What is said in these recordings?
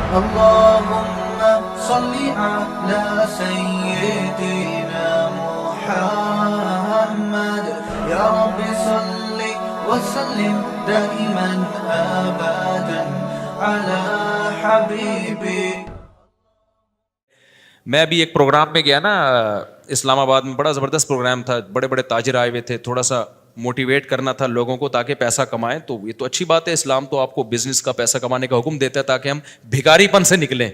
اللهم صل على سيدنا محمد يا رب صل وسلم دائما أبدا على حبيبك. میں ابھی ایک پروگرام میں گیا نا اسلام آباد میں, بڑا زبردست پروگرام تھا, بڑے بڑے تاجر آئے ہوئے تھے, تھوڑا سا موٹیویٹ کرنا تھا لوگوں کو تاکہ پیسہ کمائیں. تو یہ تو اچھی بات ہے, اسلام تو آپ کو بزنس کا پیسہ کمانے کا حکم دیتا ہے تاکہ ہم بھکاری پن سے نکلیں.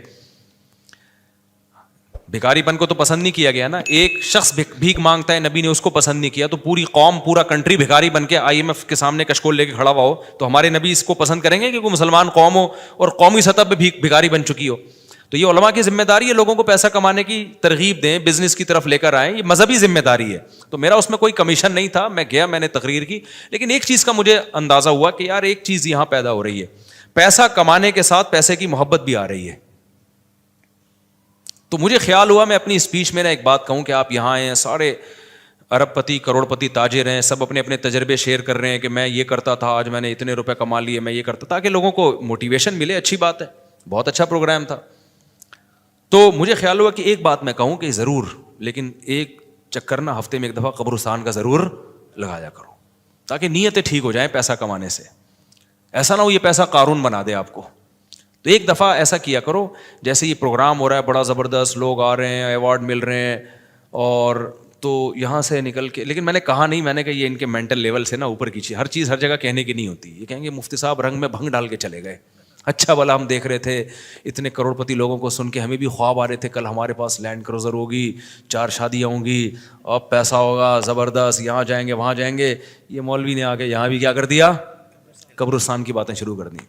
بھکاری پن کو تو پسند نہیں کیا گیا نا, ایک شخص بھیک مانگتا ہے, نبی نے اس کو پسند نہیں کیا, تو پوری قوم پورا کنٹری بھکاری بن کے IMF کے سامنے کشکول لے کے کھڑا ہوا ہو تو ہمارے نبی اس کو پسند کریں گے کہ کوئی مسلمان قوم ہو اور قومی سطح پہ بھکاری بن چکی ہو. تو یہ علماء کی ذمہ داری ہے لوگوں کو پیسہ کمانے کی ترغیب دیں, بزنس کی طرف لے کر آئیں, یہ مذہبی ذمہ داری ہے. تو میرا اس میں کوئی کمیشن نہیں تھا, میں گیا, میں نے تقریر کی, لیکن ایک چیز کا مجھے اندازہ ہوا کہ یار ایک چیز یہاں پیدا ہو رہی ہے, پیسہ کمانے کے ساتھ پیسے کی محبت بھی آ رہی ہے. تو مجھے خیال ہوا میں اپنی اسپیچ میں ایک بات کہوں کہ آپ یہاں آئے ہیں, سارے ارب پتی کروڑ پتی تاجر ہیں, سب اپنے اپنے تجربے شیئر کر رہے ہیں کہ میں یہ کرتا تھا, آج میں نے اتنے روپے کما لیے, میں یہ کرتا, تاکہ لوگوں کو موٹیویشن ملے. اچھی بات ہے, بہت اچھا پروگرام تھا. تو مجھے خیال ہوا کہ ایک بات میں کہوں کہ ضرور, لیکن ایک چکر نا ہفتے میں ایک دفعہ قبرستان کا ضرور لگایا کرو تاکہ نیتیں ٹھیک ہو جائیں پیسہ کمانے سے. ایسا نہ ہو یہ پیسہ قارون بنا دے آپ کو. تو ایک دفعہ ایسا کیا کرو, جیسے یہ پروگرام ہو رہا ہے بڑا زبردست, لوگ آ رہے ہیں, ایوارڈ مل رہے ہیں, اور تو یہاں سے نکل کے, لیکن میں نے کہا نہیں, میں نے کہا یہ ان کے مینٹل لیول سے نا اوپر کی چیز, ہر چیز ہر جگہ کہنے کی نہیں ہوتی. یہ کہیں گے مفتی صاحب رنگ میں بھنگ ڈال کے چلے گئے. اچھا بھلا ہم دیکھ رہے تھے اتنے کروڑ پتی لوگوں کو سن کے ہمیں بھی خواب آ رہے تھے, کل ہمارے پاس لینڈ کروزر ہوگی, 4 شادیاں ہوں گی, اب پیسہ ہوگا زبردست, یہاں جائیں گے وہاں جائیں گے. یہ مولوی نے آ کے یہاں بھی کیا کر دیا, قبرستان کی باتیں شروع کر دیں.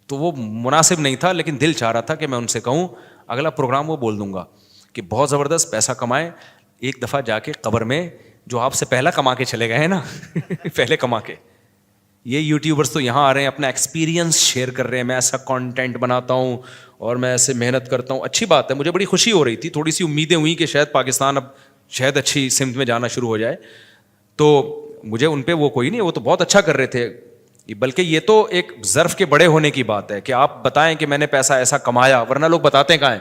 تو وہ مناسب نہیں تھا, لیکن دل چاہ رہا تھا کہ میں ان سے کہوں اگلا پروگرام وہ بول دوں گا کہ بہت زبردست پیسہ کمائیں, ایک دفعہ جا کے قبر میں جو آپ سے پہلا کما کے چلے گئے ہیں نا پہلے کما کے, یہ یوٹیوبرس تو یہاں آ رہے ہیں اپنا ایکسپیرینس شیئر کر رہے ہیں, میں ایسا کانٹینٹ بناتا ہوں اور میں ایسے محنت کرتا ہوں. اچھی بات ہے, مجھے بڑی خوشی ہو رہی تھی, تھوڑی سی امیدیں ہوئیں کہ شاید پاکستان اب شاید اچھی سمت میں جانا شروع ہو جائے. تو مجھے ان پہ وہ کوئی نہیں, وہ تو بہت اچھا کر رہے تھے, بلکہ یہ تو ایک ظرف کے بڑے ہونے کی بات ہے کہ آپ بتائیں کہ میں نے پیسہ ایسا کمایا, ورنہ لوگ بتاتے کہاں ہیں.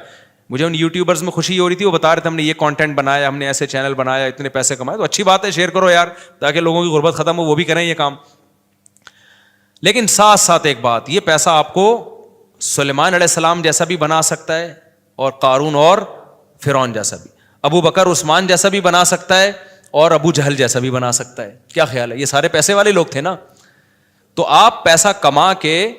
مجھے ان یوٹیوبرز میں خوشی ہو رہی تھی, وہ بتا رہے تھے ہم نے یہ کانٹینٹ بنایا, ہم نے ایسے چینل بنایا, اتنے پیسے کمائے. تو اچھی بات ہے, شیئر کرو یار تاکہ لوگوں کی غربت ختم ہو, وہ بھی کریں یہ کام. لیکن ساتھ ساتھ ایک بات, یہ پیسہ آپ کو سلیمان علیہ السلام جیسا بھی بنا سکتا ہے, اور قارون اور فرعون جیسا بھی, ابو بکر عثمان جیسا بھی بنا سکتا ہے, اور ابو جہل جیسا بھی بنا سکتا ہے. کیا خیال ہے, یہ سارے پیسے والے لوگ تھے نا. تو آپ پیسہ کما کے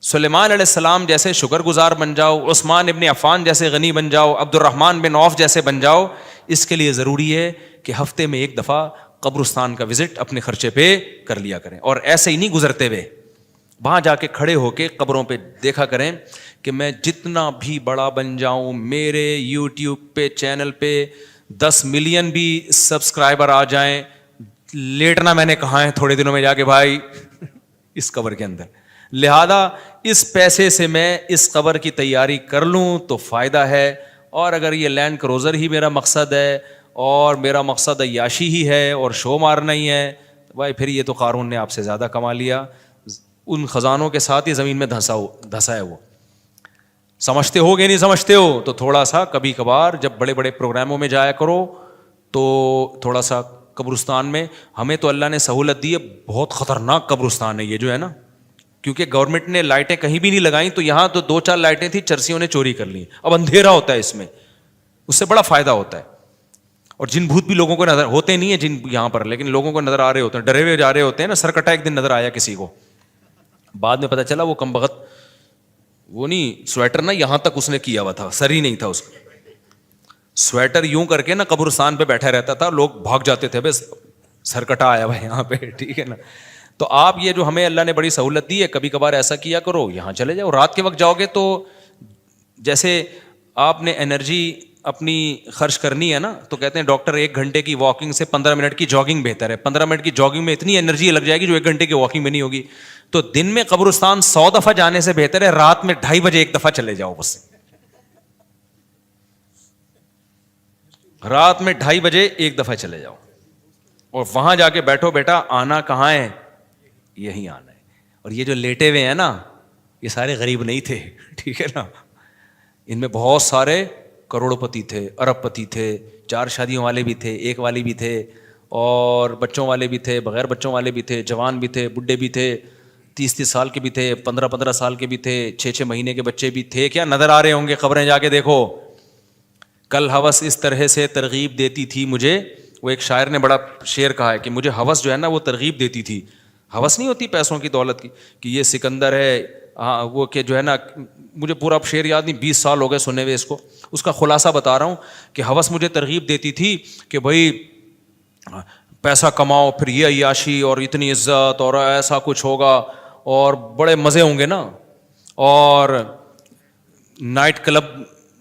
سلیمان علیہ السلام جیسے شکر گزار بن جاؤ, عثمان ابن عفان جیسے غنی بن جاؤ, عبد الرحمن بن عوف جیسے بن جاؤ. اس کے لیے ضروری ہے کہ ہفتے میں ایک دفعہ قبرستان کا وزٹ اپنے خرچے پہ کر لیا کریں, اور ایسے ہی نہیں گزرتے ہوئے, وہاں جا کے کھڑے ہو کے قبروں پہ دیکھا کریں کہ میں جتنا بھی بڑا بن جاؤں, میرے یوٹیوب پہ چینل پہ 10 ملین بھی سبسکرائبر آ جائیں, لیٹنا میں نے کہاں ہے تھوڑے دنوں میں جا کے بھائی اس قبر کے اندر. لہذا اس پیسے سے میں اس قبر کی تیاری کر لوں تو فائدہ ہے. اور اگر یہ لینڈ کروزر ہی میرا مقصد ہے اور میرا مقصد عیاشی ہی ہے اور شو مارنا ہی ہے, تو بھائی پھر یہ تو قارون نے آپ سے زیادہ کما لیا, ان خزانوں کے ساتھ ہی زمین میں دھسا ہے. وہ سمجھتے ہو کہ نہیں سمجھتے ہو, تو تھوڑا سا کبھی کبھار جب بڑے بڑے پروگراموں میں جایا کرو تو تھوڑا سا قبرستان میں, ہمیں تو اللہ نے سہولت دی ہے, بہت خطرناک قبرستان ہے یہ جو ہے نا, کیونکہ گورنمنٹ نے لائٹیں کہیں بھی نہیں لگائیں, تو یہاں تو 2-4 لائٹیں تھیں, چرسیوں نے چوری کر لی. اب اندھیرا ہوتا ہے اس میں, اس سے بڑا فائدہ ہوتا ہے. اور جن بھوت بھی لوگوں کو نظر ہوتے نہیں ہیں جن یہاں پر, لیکن لوگوں کو نظر آ رہے ہوتے ہیں, ڈرے ہوئے جا رہے ہوتے ہیں نا. سرکٹا ایک دن نظر آیا کسی کو, بعد میں پتا چلا وہ کمبخت, وہ نہیں سویٹر نا یہاں تک اس نے کیا ہوا تھا, سر ہی نہیں تھا اس کا, سویٹر یوں کر کے نا قبرستان پہ بیٹھا رہتا تھا, لوگ بھاگ جاتے تھے, بس سرکٹا آیا ہوا یہاں پہ, ٹھیک ہے نا. تو آپ یہ جو ہمیں اللہ نے بڑی سہولت دی ہے, کبھی کبھار ایسا کیا کرو, یہاں چلے جاؤ. رات کے وقت جاؤ گے تو جیسے آپ نے انرجی اپنی خرچ کرنی ہے نا, تو کہتے ہیں ڈاکٹر 1 گھنٹے کی واکنگ سے 15 منٹ کی جاگنگ بہتر ہے. 15 منٹ کی جاگنگ میں اتنی انرجی لگ جائے گی جو 1 گھنٹے کی واکنگ میں نہیں ہوگی. تو دن میں قبرستان 100 دفعہ جانے سے بہتر ہے رات میں 2:30 بجے 1 دفعہ چلے جاؤ. بس رات میں 2:30 بجے 1 دفعہ چلے جاؤ, اور وہاں جا کے بیٹھو, بیٹا آنا کہاں ہے, یہی آنا ہے. اور یہ جو لیٹے ہوئے ہیں نا, یہ سارے غریب نہیں تھے, ٹھیک ہے نا. ان میں بہت سارے کروڑپتی تھے, ارب پتی تھے, 4 شادیوں والے بھی تھے, ایک والی بھی تھے, اور بچوں والے بھی تھے, بغیر بچوں والے بھی تھے, جوان بھی تھے, بڈھے بھی تھے, 30 سال کے بھی تھے, 15 سال کے بھی تھے, 6 مہینے کے بچے بھی تھے. کیا نظر آ رہے ہوں گے, خبریں جا کے دیکھو. کل ہوس اس طرح سے ترغیب دیتی تھی مجھے. وہ ایک شاعر نے بڑا شعر کہا ہے کہ مجھے ہوس جو ہے نا وہ ترغیب دیتی تھی. ہوس نہیں ہوتی پیسوں کی, دولت کی, کہ یہ سکندر ہے, ہاں وہ کہ جو ہے نا, مجھے پورا شعر یاد نہیں, 20 سال ہو گئے سنے ہوئے اس کو. اس کا خلاصہ بتا رہا ہوں کہ ہوس مجھے ترغیب دیتی تھی کہ بھائی پیسہ کماؤ, پھر یہ عیاشی اور اتنی عزت اور ایسا کچھ ہوگا اور بڑے مزے ہوں گے نا, اور نائٹ کلب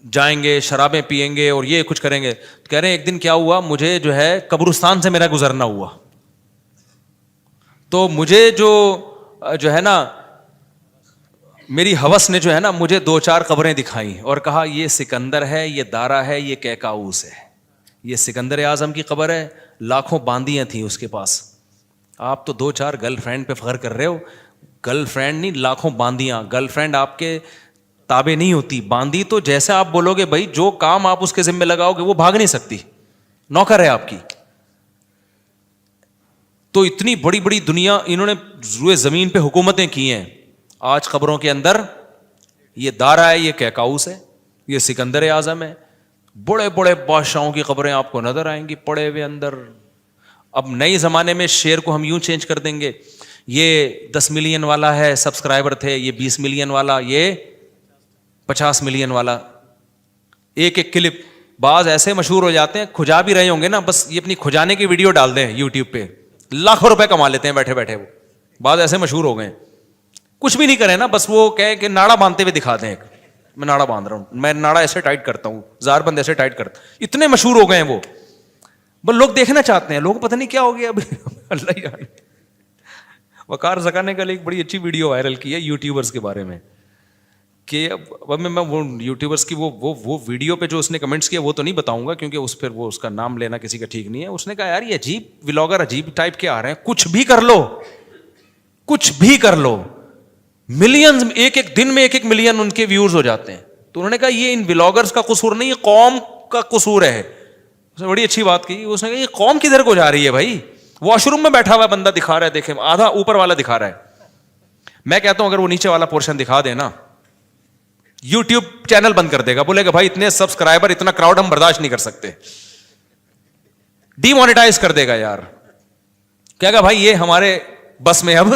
جائیں گے, شرابیں پئیں گے اور یہ کچھ کریں گے. کہہ رہے ہیں ایک دن کیا ہوا, مجھے جو ہے قبرستان سے میرا گزرنا ہوا. تو مجھے جو ہے نا میری ہوس نے جو ہے نا مجھے 2-4 قبریں دکھائیں اور کہا یہ سکندر ہے, یہ دارا ہے, یہ کیکاؤس ہے. یہ سکندر اعظم کی قبر ہے, لاکھوں باندیاں تھیں اس کے پاس. آپ تو 2-4 گرل فرینڈ پہ فخر کر رہے ہو. گرل فرینڈ نہیں, لاکھوں باندیاں. گرل فرینڈ آپ کے تابع نہیں ہوتی, باندی تو جیسے آپ بولو گے بھائی جو کام آپ اس کے ذمہ لگاؤ گے وہ بھاگ نہیں سکتی, نوکر ہے آپ کی. تو اتنی بڑی بڑی دنیا انہوں نے روئے زمین پہ حکومتیں کی ہیں. آج قبروں کے اندر یہ دارا ہے, یہ کیکاؤس ہے, یہ سکندر اعظم ہے. بڑے بڑے بادشاہوں کی قبریں آپ کو نظر آئیں گی پڑے ہوئے اندر. اب نئے زمانے میں شعر کو ہم یوں چینج کر دیں گے, یہ 10 ملین والا ہے سبسکرائبر تھے, یہ 20 ملین والا, یہ 50 ملین والا. ایک ایک کلپ بعض ایسے مشہور ہو جاتے ہیں, کھجا بھی رہے ہوں گے نا, بس یہ اپنی کھجانے کی ویڈیو ڈال دیں یوٹیوب پہ, لاکھوں روپے کما لیتے ہیں بیٹھے بیٹھے. وہ بعض ایسے مشہور ہو گئے, کچھ بھی نہیں کریں نا, بس وہ کہے کہ ناڑا باندھتے ہوئے دکھا دیں, ایک میں ناڑا باندھ رہا ہوں, میں ناڑا ایسے ٹائٹ کرتا ہوں, زار بند ایسے ٹائٹ کرتا. اتنے مشہور ہو گئے ہیں وہ, بس لوگ دیکھنا چاہتے ہیں. لوگ پتہ نہیں کیا ہو گیا ابھی. اللہ جانے. وقار زکا نے کل ایک بڑی اچھی ویڈیو وائرل کی ہے یوٹیوبرز کے بارے میں, کہ اب میں وہ یوٹیوبرز کی وہ ویڈیو پہ جو اس نے کمنٹس کیا وہ تو نہیں بتاؤں گا, کیونکہ اس پھر وہ اس کا نام لینا کسی کا ٹھیک نہیں ہے. اس نے کہا یار یہ عجیب ولاگر عجیب ٹائپ کے آ رہے ہیں, کچھ بھی کر لو, کچھ بھی کر لو, ملینز, ایک ایک دن میں 1 ملین ان کے ویورز ہو جاتے ہیں. تو انہوں نے کہا یہ ان ولاگرز کا قصور نہیں, یہ قوم کا قصور ہے. اس نے بڑی اچھی بات کی. اس نے کہا یہ قوم کدھر کو جا رہی ہے بھائی, واش روم میں بیٹھا ہوا بندہ دکھا رہا ہے, دیکھیں آدھا اوپر والا دکھا رہا ہے. میں کہتا ہوں اگر وہ نیچے والا پورشن دکھا دے نا, یوٹیوب چینل بند کر دے گا, بولے گا بھائی اتنے سبسکرائبر اتنا کراؤڈ ہم برداشت نہیں کر سکتے, ڈی مانیٹائز کر دے گا یار. کہے گا بھائی یہ ہمارے بس میں اب.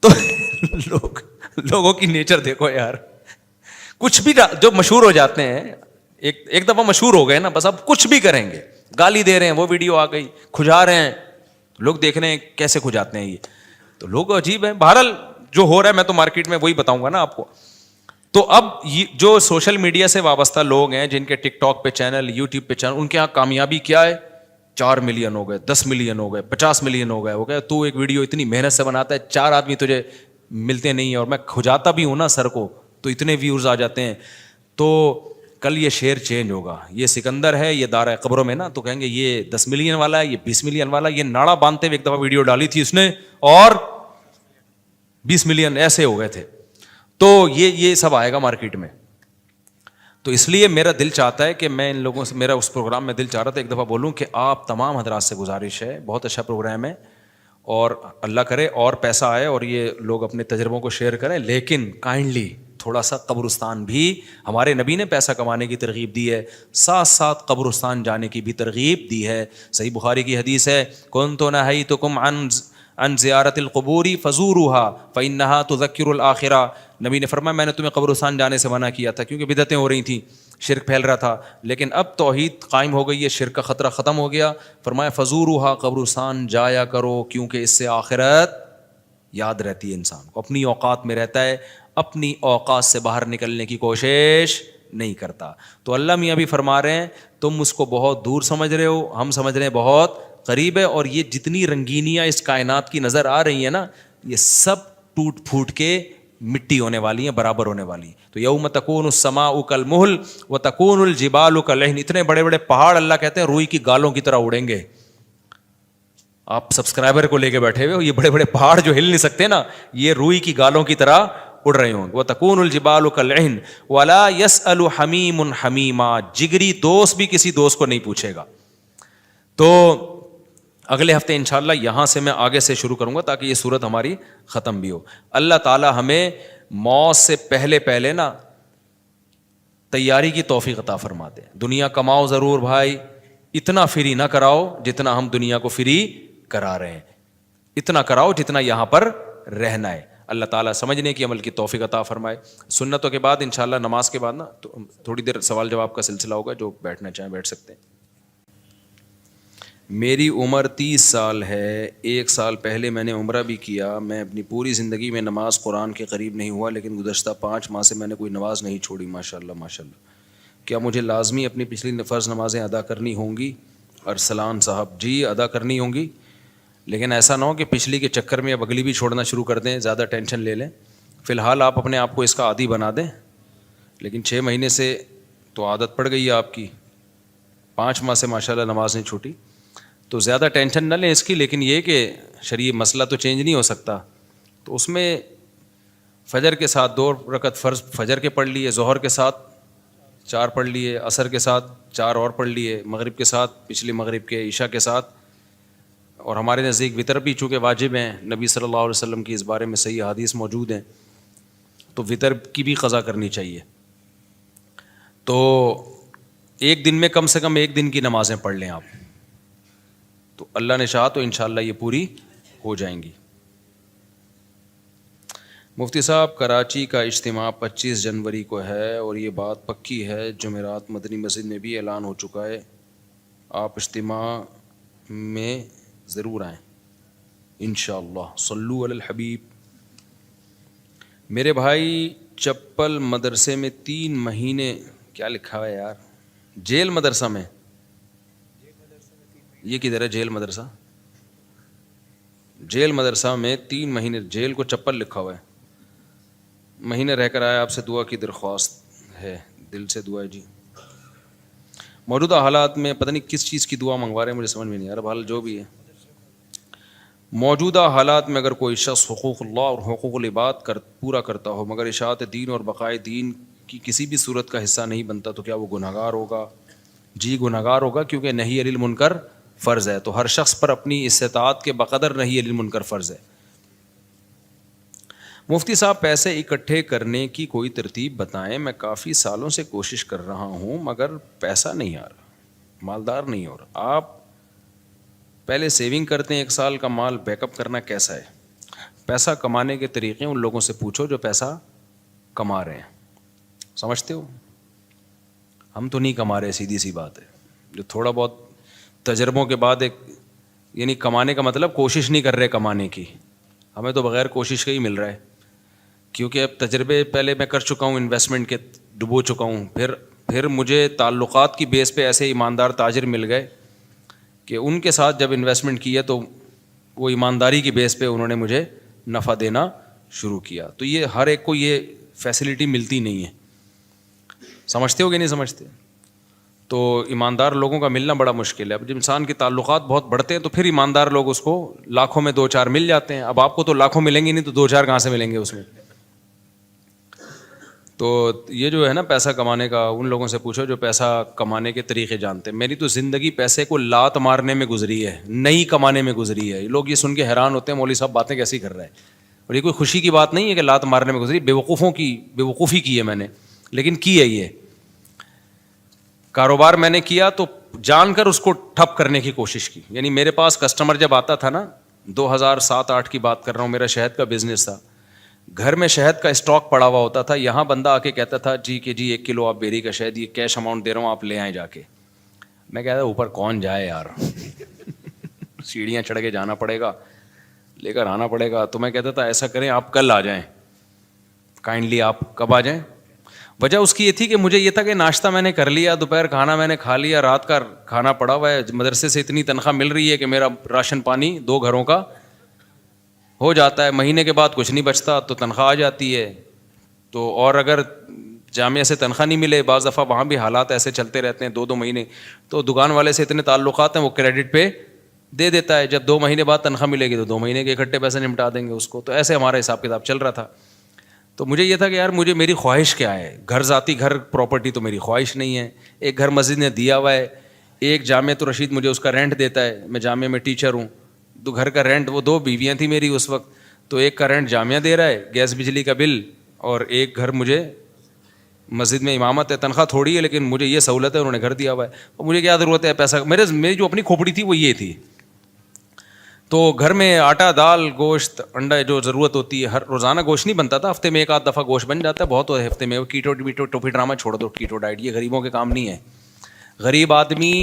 تو لوگوں کی نیچر دیکھو یار, کچھ بھی جو مشہور ہو جاتے ہیں, ایک دفعہ مشہور ہو گئے نا, بس اب کچھ بھی کریں گے. گالی دے رہے ہیں, وہ ویڈیو آ گئی, کھجا رہے ہیں, لوگ دیکھ رہے ہیں کیسے کھجاتے ہیں یہ. تو لوگ عجیب ہیں. بہرحال جو ہو رہا ہے میں تو مارکیٹ میں وہی بتاؤں گا نا آپ کو. تو اب جو سوشل میڈیا سے وابستہ لوگ ہیں, جن کے ٹک ٹاک پہ چینل, یوٹیوب پہ چینل, ان کے یہاں کامیابی کیا ہے, 4 ملین ہو گئے, 10 ملین ہو گئے, 50 ملین ہو گئے. ہو گیا تو ایک ویڈیو اتنی محنت سے بناتا ہے, 4 آدمی تجھے ملتے نہیں ہیں, اور میں کھجاتا بھی ہوں نا سر کو, تو اتنے ویورز آ جاتے ہیں. تو کل یہ شعر چینج ہوگا, یہ سکندر ہے, یہ دارا قبروں میں نا, تو کہیں گے یہ 10 ملین والا ہے, یہ 20 ملین والا. یہ ناڑا باندھتے ہوئے ایک دفعہ ویڈیو ڈالی تھی اس نے, اور 20 ملین ایسے ہو گئے تھے. تو یہ سب آئے گا مارکیٹ میں. تو اس لیے میرا دل چاہتا ہے کہ میں ان لوگوں سے, میرا اس پروگرام میں دل چاہ رہا تھا ایک دفعہ بولوں کہ آپ تمام حضرات سے گزارش ہے, بہت اچھا پروگرام ہے, اور اللہ کرے اور پیسہ آئے اور یہ لوگ اپنے تجربوں کو شیئر کریں, لیکن کائنڈلی تھوڑا سا قبرستان بھی, ہمارے نبی نے پیسہ کمانے کی ترغیب دی ہے, ساتھ ساتھ قبرستان جانے کی بھی ترغیب دی ہے. صحیح بخاری کی حدیث ہے, کنت نہیتکم عن زیارت القبور فزوروها فانها تذکر الاخرہ. نبی نے فرمایا میں نے تمہیں قبرستان جانے سے منع کیا تھا کیونکہ بدعتیں ہو رہی تھیں, شرک پھیل رہا تھا, لیکن اب توحید قائم ہو گئی ہے, شرک کا خطرہ ختم ہو گیا. فرمایا فزوروها, قبرستان جایا کرو, کیونکہ اس سے آخرت یاد رہتی ہے انسان کو, اپنی اوقات میں رہتا ہے, اپنی اوقات سے باہر نکلنے کی کوشش نہیں کرتا. تو اللہ میاں بھی فرما رہے ہیں تم اس کو بہت دور سمجھ رہے ہو, ہم سمجھ رہے ہیں بہت قریب ہے. اور یہ جتنی رنگینیاں اس کائنات کی نظر آ رہی ہیں نا, یہ سب ٹوٹ پھوٹ کے مٹی ہونے والی ہیں, برابر ہونے والی ہیں. تو یوم تکون السماء کالمہل وتکون الجبال کالعہن. اتنے بڑے بڑے پہاڑ اللہ کہتے ہیں روئی کی گالوں کی طرح اڑیں گے. آپ سبسکرائبر کو لے کے بیٹھے ہوئے ہو, یہ بڑے بڑے پہاڑ جو ہل نہیں سکتے نا, یہ روئی کی گالوں کی طرح اڑ رہے ہوں گے. وَتَكُونُ الْجِبَالُ كَالْعِهْنِ وَلَا يَسْأَلُ حَمِيمٌ حَمِيمًا, جگری دوست بھی کسی دوست کو نہیں پوچھے گا. تو اگلے ہفتے انشاءاللہ یہاں سے میں آگے سے شروع کروں گا تاکہ یہ صورت ہماری ختم بھی ہو. اللہ تعالی ہمیں موت سے پہلے نا تیاری کی توفیق عطا فرماتے ہیں. دنیا کماؤ ضرور بھائی, اتنا فری نہ کراؤ جتنا ہم دنیا کو فری کرا رہے ہیں, اتنا کراؤ جتنا یہاں پر رہنا ہے. اللہ تعالیٰ سمجھنے کی عمل کی توفیق عطا فرمائے. سنتوں کے بعد انشاءاللہ نماز کے بعد نا تھوڑی دیر سوال جواب کا سلسلہ ہوگا, جو بیٹھنا چاہیں بیٹھ سکتے ہیں. میری عمر 30 سال ہے. 1 سال پہلے میں نے عمرہ بھی کیا. میں اپنی پوری زندگی میں نماز قرآن کے قریب نہیں ہوا, لیکن گزشتہ 5 ماہ سے میں نے کوئی نماز نہیں چھوڑی. ماشاءاللہ ماشاءاللہ. کیا مجھے لازمی اپنی پچھلی فرض نمازیں ادا کرنی ہوں گی؟ ارسلان صاحب جی ادا کرنی ہوں گی, لیکن ایسا نہ ہو کہ پچھلی کے چکر میں اب اگلی بھی چھوڑنا شروع کر دیں, زیادہ ٹینشن لے لیں. فی الحال آپ اپنے آپ کو اس کا عادی بنا دیں, لیکن 6 مہینے سے تو عادت پڑ گئی ہے آپ کی, 5 ماہ سے ماشاءاللہ نماز نہیں چھوٹی, تو زیادہ ٹینشن نہ لیں اس کی. لیکن یہ کہ شرعی مسئلہ تو چینج نہیں ہو سکتا, تو اس میں فجر کے ساتھ 2 رکعت فرض فجر کے پڑھ لیے, ظہر کے ساتھ 4 پڑھ لیے, عصر کے ساتھ 4 اور پڑھ لیے, مغرب کے ساتھ پچھلی مغرب کے, عشاء کے ساتھ. اور ہمارے نزدیک وطر بھی چونکہ واجب ہیں, نبی صلی اللہ علیہ وسلم کی اس بارے میں صحیح حدیث موجود ہیں, تو وطر کی بھی قضا کرنی چاہیے. تو ایک دن میں کم سے کم 1 دن کی نمازیں پڑھ لیں آپ, تو اللہ نے چاہا تو انشاءاللہ یہ پوری ہو جائیں گی. مفتی صاحب کراچی کا اجتماع 25 جنوری کو ہے اور یہ بات پکی ہے, جمعرات مدنی مسجد میں بھی اعلان ہو چکا ہے. آپ اجتماع میں ضرور آئیں انشاءاللہ. صلو علی الحبیب. میرے بھائی چپل مدرسے میں 3 مہینے, کیا لکھا ہوا ہے یار, جیل مدرسہ میں, یہ کدھر ہے جیل مدرسہ؟ جیل مدرسہ میں 3 مہینے, جیل کو چپل لکھا ہوا ہے, مہینے رہ کر آیا. آپ سے دعا کی درخواست ہے, دل سے دعا ہے جی. موجودہ حالات میں پتہ نہیں کس چیز کی دعا منگوا رہے ہیں, مجھے سمجھ میں نہیں آ رہا. بہرحال جو بھی ہے, موجودہ حالات میں اگر کوئی شخص حقوق اللہ اور حقوق العباد پورا کرتا ہو مگر اشاعت دین اور بقائے دین کی کسی بھی صورت کا حصہ نہیں بنتا, تو کیا وہ گنہگار ہوگا؟ جی گنہگار ہوگا, کیونکہ نہی عن المنکر فرض ہے, تو ہر شخص پر اپنی استطاعت کے بقدر نہی عن المنکر فرض ہے. مفتی صاحب پیسے اکٹھے کرنے کی کوئی ترتیب بتائیں. میں کافی سالوں سے کوشش کر رہا ہوں مگر پیسہ نہیں آ رہا, مالدار نہیں ہو رہا. آپ پہلے سیونگ کرتے ہیں, 1 سال کا مال بیک اپ کرنا کیسا ہے؟ پیسہ کمانے کے طریقے ان لوگوں سے پوچھو جو پیسہ کما رہے ہیں. سمجھتے ہو, ہم تو نہیں کما رہے, سیدھی سی بات ہے. جو تھوڑا بہت تجربوں کے بعد ایک, یعنی کمانے کا مطلب کوشش نہیں کر رہے کمانے کی, ہمیں تو بغیر کوشش کا ہی مل رہا ہے, کیونکہ اب تجربے پہلے میں کر چکا ہوں, انویسٹمنٹ کے ڈبو چکا ہوں. پھر مجھے تعلقات کی بیس پہ ایسے ایماندار تاجر مل گئے کہ ان کے ساتھ جب انویسٹمنٹ کیا تو وہ ایمانداری کی بیس پہ انہوں نے مجھے نفع دینا شروع کیا. تو یہ ہر ایک کو یہ فیسلٹی ملتی نہیں ہے. سمجھتے ہو کہ نہیں سمجھتے؟ تو ایماندار لوگوں کا ملنا بڑا مشکل ہے. اب جب انسان کے تعلقات بہت بڑھتے ہیں تو پھر ایماندار لوگ اس کو لاکھوں میں 2-4 مل جاتے ہیں. اب آپ کو تو لاکھوں ملیں گے نہیں, تو 2-4 کہاں سے ملیں گے اس میں؟ تو یہ جو ہے نا پیسہ کمانے کا, ان لوگوں سے پوچھو جو پیسہ کمانے کے طریقے جانتے ہیں. میری تو زندگی پیسے کو لات مارنے میں گزری ہے, نہیں کمانے میں گزری ہے. لوگ یہ سن کے حیران ہوتے ہیں, مولوی صاحب باتیں کیسی کر رہے ہیں. اور یہ کوئی خوشی کی بات نہیں ہے کہ لات مارنے میں گزری, بیوقوفی کی ہے میں نے, لیکن کی ہے. یہ کاروبار میں نے کیا تو جان کر اس کو ٹھپ کرنے کی کوشش کی. یعنی میرے پاس کسٹمر جب آتا تھا نا, 2007-8 کی بات کر رہا ہوں, میرا شہد کا بزنس تھا, گھر میں شہد کا اسٹاک پڑا ہوا ہوتا تھا. یہاں بندہ آ کے کہتا تھا جی 1 کلو آپ بیری کا شہد, یہ کیش اماؤنٹ دے رہا ہوں, آپ لے آئیں جا کے. میں کہتا اوپر کون جائے یار, سیڑھیاں چڑھ کے جانا پڑے گا, لے کر آنا پڑے گا. تو میں کہتا تھا ایسا کریں آپ کل آ جائیں, کائنڈلی آپ کب آ جائیں. وجہ اس کی یہ تھی کہ مجھے یہ تھا کہ ناشتہ میں نے کر لیا, دوپہر کھانا میں نے کھا لیا, رات کا کھانا پڑا ہوا ہے, مدرسے سے اتنی تنخواہ مل رہی ہے کہ میرا راشن پانی 2 گھروں کا ہو جاتا ہے. مہینے کے بعد کچھ نہیں بچتا تو تنخواہ آ جاتی ہے. تو اور اگر جامعہ سے تنخواہ نہیں ملے, بعض دفعہ وہاں بھی حالات ایسے چلتے رہتے ہیں 2-2 مہینے, تو دکان والے سے اتنے تعلقات ہیں وہ کریڈٹ پہ دے دیتا ہے. جب 2 مہینے بعد تنخواہ ملے گی تو 2 مہینے کے اکٹھے پیسے نمٹا دیں گے اس کو. تو ایسے ہمارا حساب کتاب چل رہا تھا. تو مجھے یہ تھا کہ یار مجھے میری خواہش کیا ہے, گھر ذاتی گھر پراپرٹی تو میری خواہش نہیں ہے, ایک گھر مسجد نے دیا ہوا ہے, ایک جامعۃ الرشید مجھے اس کا رینٹ دیتا ہے, میں جامعہ میں ٹیچر ہوں, تو گھر کا رینٹ, وہ 2 بیویاں تھیں میری اس وقت, تو ایک کا رینٹ جامعہ دے رہا ہے, گیس بجلی کا بل, اور ایک گھر مجھے مسجد میں امامت ہے, تنخواہ تھوڑی ہے لیکن مجھے یہ سہولت ہے, انہوں نے گھر دیا ہوا ہے, اور مجھے کیا ضرورت ہے پیسہ, میری جو اپنی کھوپڑی تھی وہ یہ تھی. تو گھر میں آٹا, دال, گوشت, انڈا جو ضرورت ہوتی ہے, ہر روزانہ گوشت نہیں بنتا تھا, ہفتے میں 1 آدھ دفعہ گوشت بن جاتا ہے, بہت ہوتا ہے ہفتے میں. کیٹو ٹوپی ڈرامہ چھوڑ دو, کیٹو ڈائٹ یہ غریبوں کے کام نہیں ہے. غریب آدمی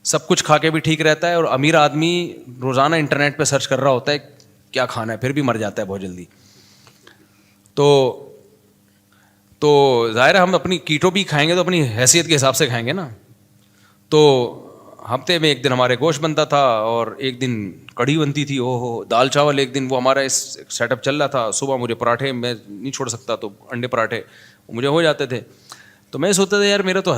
سب کچھ کھا کے بھی ٹھیک رہتا ہے, اور امیر آدمی روزانہ انٹرنیٹ پہ سرچ کر رہا ہوتا ہے کیا کھانا ہے, پھر بھی مر جاتا ہے بہت جلدی. تو ظاہر ہے ہم اپنی کیٹو بھی کھائیں گے تو اپنی حیثیت کے حساب سے کھائیں گے نا. تو ہفتے میں 1 دن ہمارے گوشت بنتا تھا, اور 1 دن کڑھی بنتی تھی, دال چاول 1 دن, وہ ہمارا اس سیٹ اپ چل رہا تھا. صبح مجھے پراٹھے, میں نہیں چھوڑ سکتا, تو انڈے پراٹھے مجھے ہو جاتے تھے. تو میں سوچتا تھا یار میرا تو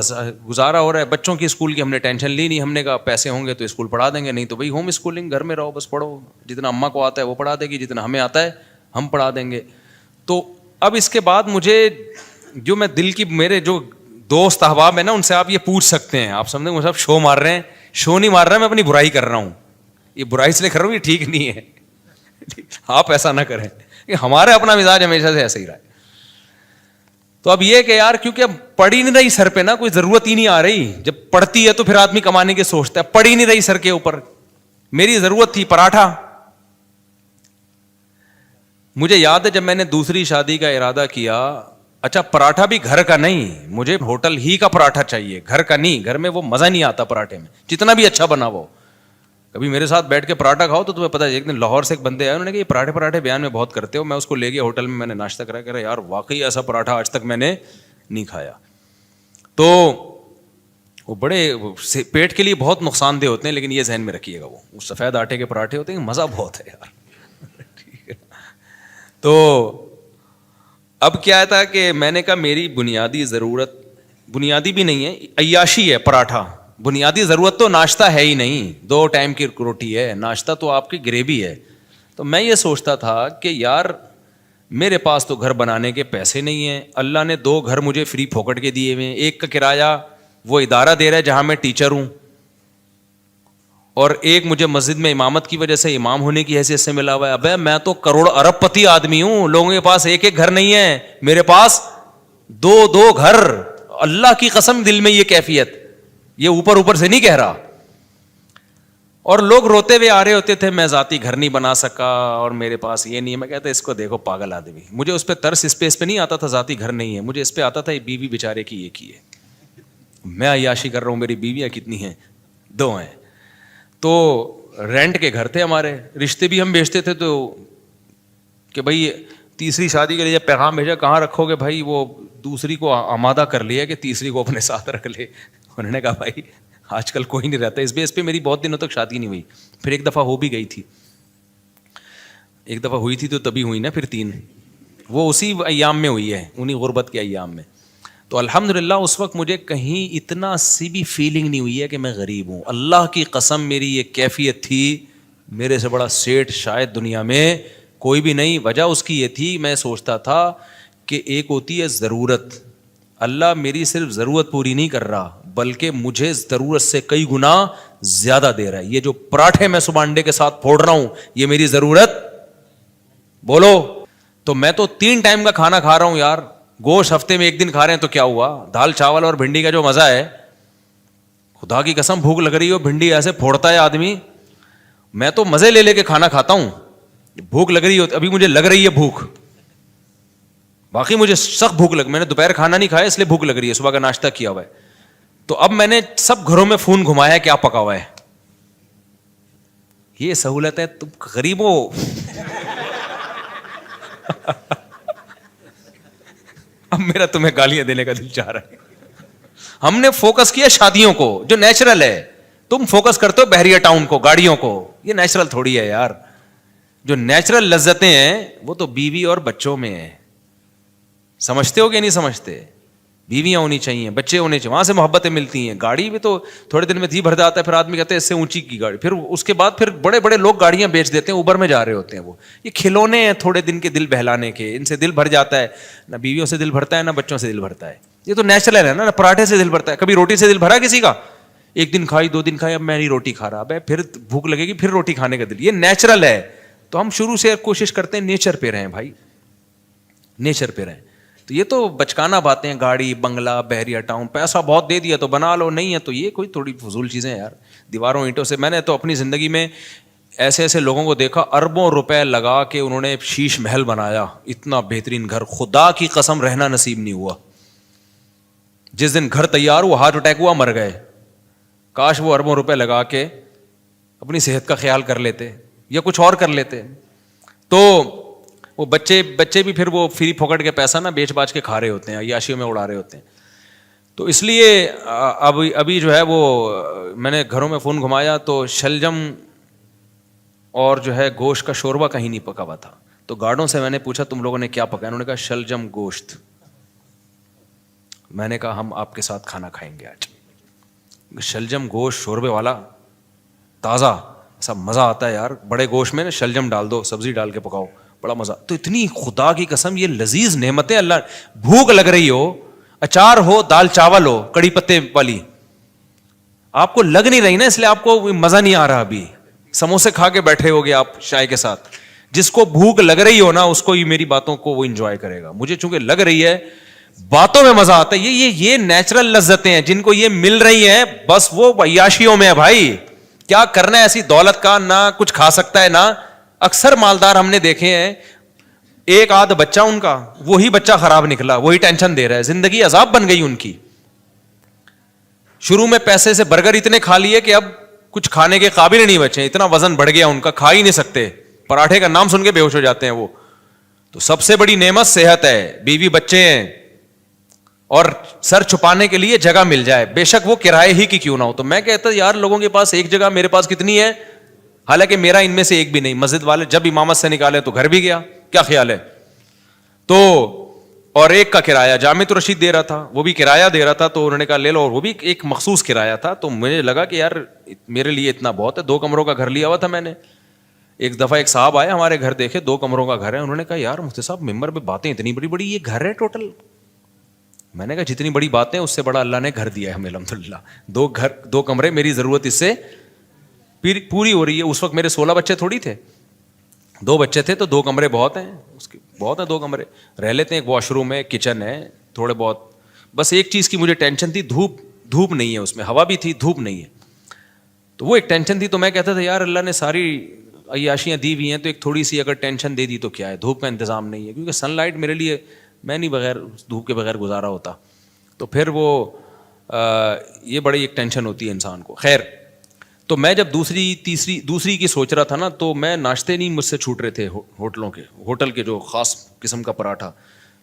گزارا ہو رہا ہے, بچوں کی اسکول کی ہم نے ٹینشن لی نہیں, ہم نے کہا پیسے ہوں گے تو اسکول پڑھا دیں گے, نہیں تو بھائی ہوم اسکولنگ, گھر میں رہو بس پڑھو, جتنا اماں کو آتا ہے وہ پڑھا دے گی, جتنا ہمیں آتا ہے ہم پڑھا دیں گے. تو اب اس کے بعد مجھے جو میں دل کی, میرے جو دوست احباب ہیں نا, ان سے آپ یہ پوچھ سکتے ہیں, آپ سمجھیں مجھے شو مار رہے ہیں, شو نہیں مار رہا, میں اپنی برائی کر رہا ہوں, یہ برائی اس لیے کر رہا ہوں, یہ ٹھیک نہیں ہے, آپ ایسا نہ کریں, ہمارا اپنا مزاج ہمیشہ سے ایسا ہی رہا ہے. تو اب یہ کہ یار کیونکہ اب پڑ ہی نہیں رہی سر پہ نا, کوئی ضرورت ہی نہیں آ رہی, جب پڑتی ہے تو پھر آدمی کمانے کے سوچتا ہے, پڑ ہی نہیں رہی سر کے اوپر. میری ضرورت تھی پراٹھا. مجھے یاد ہے جب میں نے دوسری شادی کا ارادہ کیا, اچھا پراٹھا بھی گھر کا نہیں, مجھے ہوٹل ہی کا پراٹھا چاہیے, گھر کا نہیں, گھر میں وہ مزہ نہیں آتا پراٹھے میں, جتنا بھی اچھا بنا وہ. کبھی میرے ساتھ بیٹھ کے پراٹھا کھاؤ تو تمہیں پتا ہے. ایک دن لاہور سے ایک بندے آئے, انہوں نے کہا یہ پراٹھے بیان میں بہت کرتے ہو, میں اس کو لے گیا ہوٹل میں, میں نے ناشتہ کرا, کہہ رہا یار واقعی ایسا پراٹھا آج تک میں نے نہیں کھایا. تو وہ بڑے پیٹ کے لیے بہت نقصان دہ ہوتے ہیں, لیکن یہ ذہن میں رکھیے گا, وہ سفید آٹے کے پراٹھے ہوتے ہیں, مزہ بہت ہے یار. ٹھیک ہے. تو اب کیا تھا کہ میں نے کہا میری بنیادی ضرورت, بنیادی بھی نہیں ہے, عیاشی ہے پراٹھا, بنیادی ضرورت تو ناشتہ ہے ہی نہیں, 2 ٹائم کی روٹی ہے, ناشتہ تو آپ کی گریوی ہے. تو میں یہ سوچتا تھا کہ یار میرے پاس تو گھر بنانے کے پیسے نہیں ہیں, اللہ نے 2 گھر مجھے فری پھوکٹ کے دیے ہوئے ہیں, ایک کا کرایہ وہ ادارہ دے رہا ہے جہاں میں ٹیچر ہوں, اور ایک مجھے مسجد میں امامت کی وجہ سے امام ہونے کی حیثیت سے ملا ہوا ہے. ابے میں تو کروڑ ارب پتی آدمی ہوں, لوگوں کے پاس 1 گھر نہیں ہے, میرے پاس 2 گھر. اللہ کی قسم دل میں یہ کیفیت, یہ اوپر سے نہیں کہہ رہا. اور لوگ روتے ہوئے آ رہے ہوتے تھے, میں ذاتی گھر نہیں بنا سکا اور میرے پاس یہ نہیں ہے. میں کہتا اس کو دیکھو پاگل آدمی. مجھے اس پہ ترس اس پہ نہیں آتا تھا ذاتی گھر نہیں ہے, مجھے اس پہ آتا تھا یہ بیوی بیچارے کی ایک ہی ہے, میں عیاشی کر رہا ہوں, میری بیویاں کتنی ہیں, 2 ہیں. تو رینٹ کے گھر تھے ہمارے, رشتے بھی ہم بیچتے تھے, تو کہ بھائی تیسری شادی کے لیے جب پیغام بھیجا کہاں رکھو گے بھائی, وہ دوسری کو آمادہ کر لیا کہ تیسری کو اپنے ساتھ رکھ لے. انہوں نے کہا بھائی آج کل کوئی نہیں رہتا اس بیس پہ. میری بہت دنوں تک شادی نہیں ہوئی, پھر 1 دفعہ ہو بھی گئی تھی, 1 دفعہ ہوئی تھی تو تبھی ہوئی نا, پھر 3, وہ اسی ایام میں ہوئی ہے, انہیں غربت کے ایام میں. تو الحمدللہ اس وقت مجھے کہیں اتنا سی بھی فیلنگ نہیں ہوئی ہے کہ میں غریب ہوں. اللہ کی قسم میری یہ کیفیت تھی, میرے سے بڑا سیٹ شاید دنیا میں کوئی بھی نہیں. وجہ اس کی یہ تھی, میں سوچتا تھا کہ ایک ہوتی ہے ضرورت, اللہ میری صرف ضرورت پوری نہیں کر رہا بلکہ مجھے ضرورت سے کئی گنا زیادہ دے رہا ہے. یہ جو پراٹھے میں صبح انڈے کے ساتھ پھوڑ رہا ہوں یہ میری ضرورت بولو. تو میں تو 3 ٹائم کا کھانا کھا رہا ہوں یار, گوشت ہفتے میں 1 دن کھا رہے ہیں تو کیا ہوا, دال چاول اور بھنڈی کا جو مزہ ہے, خدا کی قسم بھوک لگ رہی ہو, بھنڈی ایسے پھوڑتا ہے آدمی, میں تو مزے لے لے کے کھانا کھاتا ہوں. بھوک لگ رہی ہو, ابھی مجھے لگ رہی ہے بھوک, باقی مجھے سخت بھوک میں نے دوپہر کھانا نہیں کھایا اس لیے بھوک لگ رہی ہے, صبح کا ناشتہ کیا ہوا ہے. تو اب میں نے سب گھروں میں فون گھمایا کیا پکا ہوا ہے. یہ سہولت ہے, تم غریبوں اب میرا تمہیں گالیاں دینے کا دل چاہ رہا ہے. ہم نے فوکس کیا شادیوں کو جو نیچرل ہے, تم فوکس کرتے ہو بحریہ ٹاؤن کو, گاڑیوں کو. یہ نیچرل تھوڑی ہے یار, جو نیچرل لذتیں ہیں وہ تو بیوی اور بچوں میں ہیں. سمجھتے ہو کہ نہیں سمجھتے؟ بیویاں ہونی چاہیے, بچے ہونے چاہیے, وہاں سے محبتیں ملتی ہیں. گاڑی بھی تو تھوڑے دن میں جی بھر جاتا ہے, پھر آدمی کہتے ہیں اس سے اونچی کی گاڑی, پھر اس کے بعد پھر بڑے بڑے لوگ گاڑیاں بیچ دیتے ہیں, اوبر میں جا رہے ہوتے ہیں. وہ یہ کھلونے ہیں تھوڑے دن کے دل بہلانے کے, ان سے دل بھر جاتا ہے. نہ بیویوں سے دل بھرتا ہے, نہ بچوں سے دل بھرتا ہے. یہ تو نیچرل ہے نا. پراٹھے سے دل بھرتا ہے, کبھی روٹی سے دل بھرا کسی کا؟ ایک دن کھائی, 2 دن کھائی, اب میں نہیں روٹی کھا رہا, اب پھر بھوک لگے گی, پھر روٹی کھانے کا دل. یہ نیچرل ہے. تو ہم شروع سے کوشش کرتے ہیں نیچر پہ رہیں بھائی, نیچر پہ رہیں. تو یہ تو بچکانا باتیں ہیں, گاڑی بنگلہ بحریہ ٹاؤن, پیسہ بہت دے دیا تو بنا لو, نہیں ہے تو یہ کوئی تھوڑی فضول چیزیں ہیں یار. دیواروں اینٹوں سے, میں نے تو اپنی زندگی میں ایسے ایسے لوگوں کو دیکھا, اربوں روپے لگا کے انہوں نے شیش محل بنایا, اتنا بہترین گھر, خدا کی قسم رہنا نصیب نہیں ہوا. جس دن گھر تیار ہوا ہارٹ اٹیک ہوا, مر گئے. کاش وہ اربوں روپے لگا کے اپنی صحت کا خیال کر لیتے یا کچھ اور کر لیتے. تو وہ بچے بھی پھر وہ فری پھوکٹ کے پیسہ نا بیچ باچ کے کھا رہے ہوتے ہیں, عیاشیوں میں اڑا رہے ہوتے ہیں. تو اس لیے ابھی جو ہے وہ میں نے گھروں میں فون گھمایا تو شلجم اور جو ہے گوشت کا شوربہ کہیں نہیں پکا ہوا تھا. تو گارڈوں سے میں نے پوچھا تم لوگوں نے کیا پکایا؟ انہوں نے کہا شلجم گوشت. میں نے کہا ہم آپ کے ساتھ کھانا کھائیں گے آج. شلجم گوشت شوربے والا تازہ, ایسا مزہ آتا ہے یار. بڑے گوشت میں نا شلجم ڈال دو, سبزی ڈال کے پکاؤ, بڑا مزہ. تو اتنی خدا کی قسم یہ لذیذ نعمتیں اللہ, بھوک لگ رہی ہو, اچار ہو, دال چاول ہو کڑی پتے والی, آپ کو لگ نہیں رہی نا, اس لیے آپ کو مزہ نہیں آ رہا. ابھی سموسے کھا کے بیٹھے ہوگے آپ چائے کے ساتھ. جس کو بھوک لگ رہی ہو نا, اس کو یہ میری باتوں کو وہ انجوائے کرے گا. مجھے چونکہ لگ رہی ہے, باتوں میں مزہ آتا ہے. یہ نیچرل لذتیں ہیں جن کو یہ مل رہی ہیں, بس وہ عیاشیوں میں ہے بھائی. کیا کرنا ہے ایسی دولت کا, نہ کچھ کھا سکتا ہے نہ. اکثر مالدار ہم نے دیکھے ہیں, ایک آدھ بچہ ان کا, وہی بچہ خراب نکلا, وہی ٹینشن دے رہا ہے, زندگی عذاب بن گئی ان کی. شروع میں پیسے سے برگر اتنے کھا لیے کہ اب کچھ کھانے کے قابل نہیں بچے, اتنا وزن بڑھ گیا ان کا, کھا ہی نہیں سکتے. پراٹھے کا نام سن کے بے ہوش ہو جاتے ہیں وہ. تو سب سے بڑی نعمت صحت ہے, بیوی بچے ہیں, اور سر چھپانے کے لیے جگہ مل جائے, بے شک وہ کرائے ہی کی کیوں نہ ہو. تو میں کہتا یار لوگوں کے پاس ایک جگہ, میرے پاس کتنی ہے, حالانکہ میرا ان میں سے ایک بھی نہیں. مسجد والے جب امامت سے نکالے تو گھر بھی گیا, کیا خیال ہے. تو اور ایک کا کرایہ جامع رشید دے رہا تھا, وہ بھی کرایہ دے رہا تھا, تو انہوں نے کہا لے لو, اور وہ بھی ایک مخصوص کرایہ تھا. تو مجھے لگا کہ یار میرے لیے اتنا بہت ہے. 2 کمروں کا گھر لیا ہوا تھا میں نے. ایک دفعہ ایک صاحب آئے ہمارے گھر, دیکھے 2 کمروں کا گھر ہے. انہوں نے کہا یار مفتی صاحب ممبر پہ باتیں اتنی بڑی بڑی, یہ گھر ہے ٹوٹل؟ میں نے کہا جتنی بڑی باتیں اس سے بڑا اللہ نے گھر دیا ہے ہمیں الحمدللہ. 2 کمرے, میری ضرورت اس سے پوری ہو رہی ہے. اس وقت میرے 16 بچے تھوڑی تھے, 2 بچے تھے, تو 2 کمرے بہت ہیں, اس کے بہت ہیں 2 کمرے, رہ لیتے ہیں. ایک واش روم ہے, کچن ہے, تھوڑے بہت. بس ایک چیز کی مجھے ٹینشن تھی, دھوپ نہیں ہے اس میں, ہوا بھی تھی, دھوپ نہیں ہے, تو وہ ایک ٹینشن تھی. تو میں کہتا تھا یار اللہ نے ساری عیاشیاں دی ہوئی ہیں, تو ایک تھوڑی سی اگر ٹینشن دے دی تو کیا ہے, دھوپ کا انتظام نہیں ہے, کیونکہ سن لائٹ میرے لیے, میں نہیں بغیر دھوپ کے بغیر گزارا ہوتا. تو پھر وہ یہ بڑی ایک ٹینشن ہوتی ہے انسان کو. خیر, تو میں جب دوسری کی سوچ رہا تھا نا, تو میں ناشتے نہیں مجھ سے چھوٹ رہے تھے ہوٹل کے جو خاص قسم کا پراٹھا.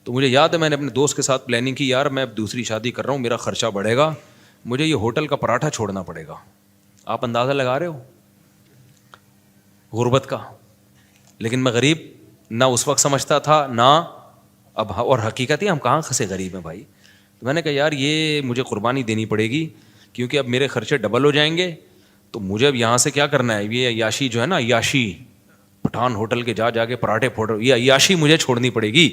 تو مجھے یاد ہے میں نے اپنے دوست کے ساتھ پلاننگ کی, یار میں اب دوسری شادی کر رہا ہوں, میرا خرچہ بڑھے گا, مجھے یہ ہوٹل کا پراٹھا چھوڑنا پڑے گا. آپ اندازہ لگا رہے ہو غربت کا. لیکن میں غریب نہ اس وقت سمجھتا تھا نہ اب, اور حقیقت ہے ہم کہاں خسے غریب ہیں بھائی. تو میں نے کہا یار یہ مجھے قربانی دینی پڑے گی, کیونکہ اب میرے خرچے ڈبل ہو جائیں گے. تو مجھے اب یہاں سے کیا کرنا ہے, یہ عیاشی جو ہے نا, عیاشی پٹھان ہوٹل کے جا کے پراٹھے پھوڑ, یہ عیاشی مجھے چھوڑنی پڑے گی.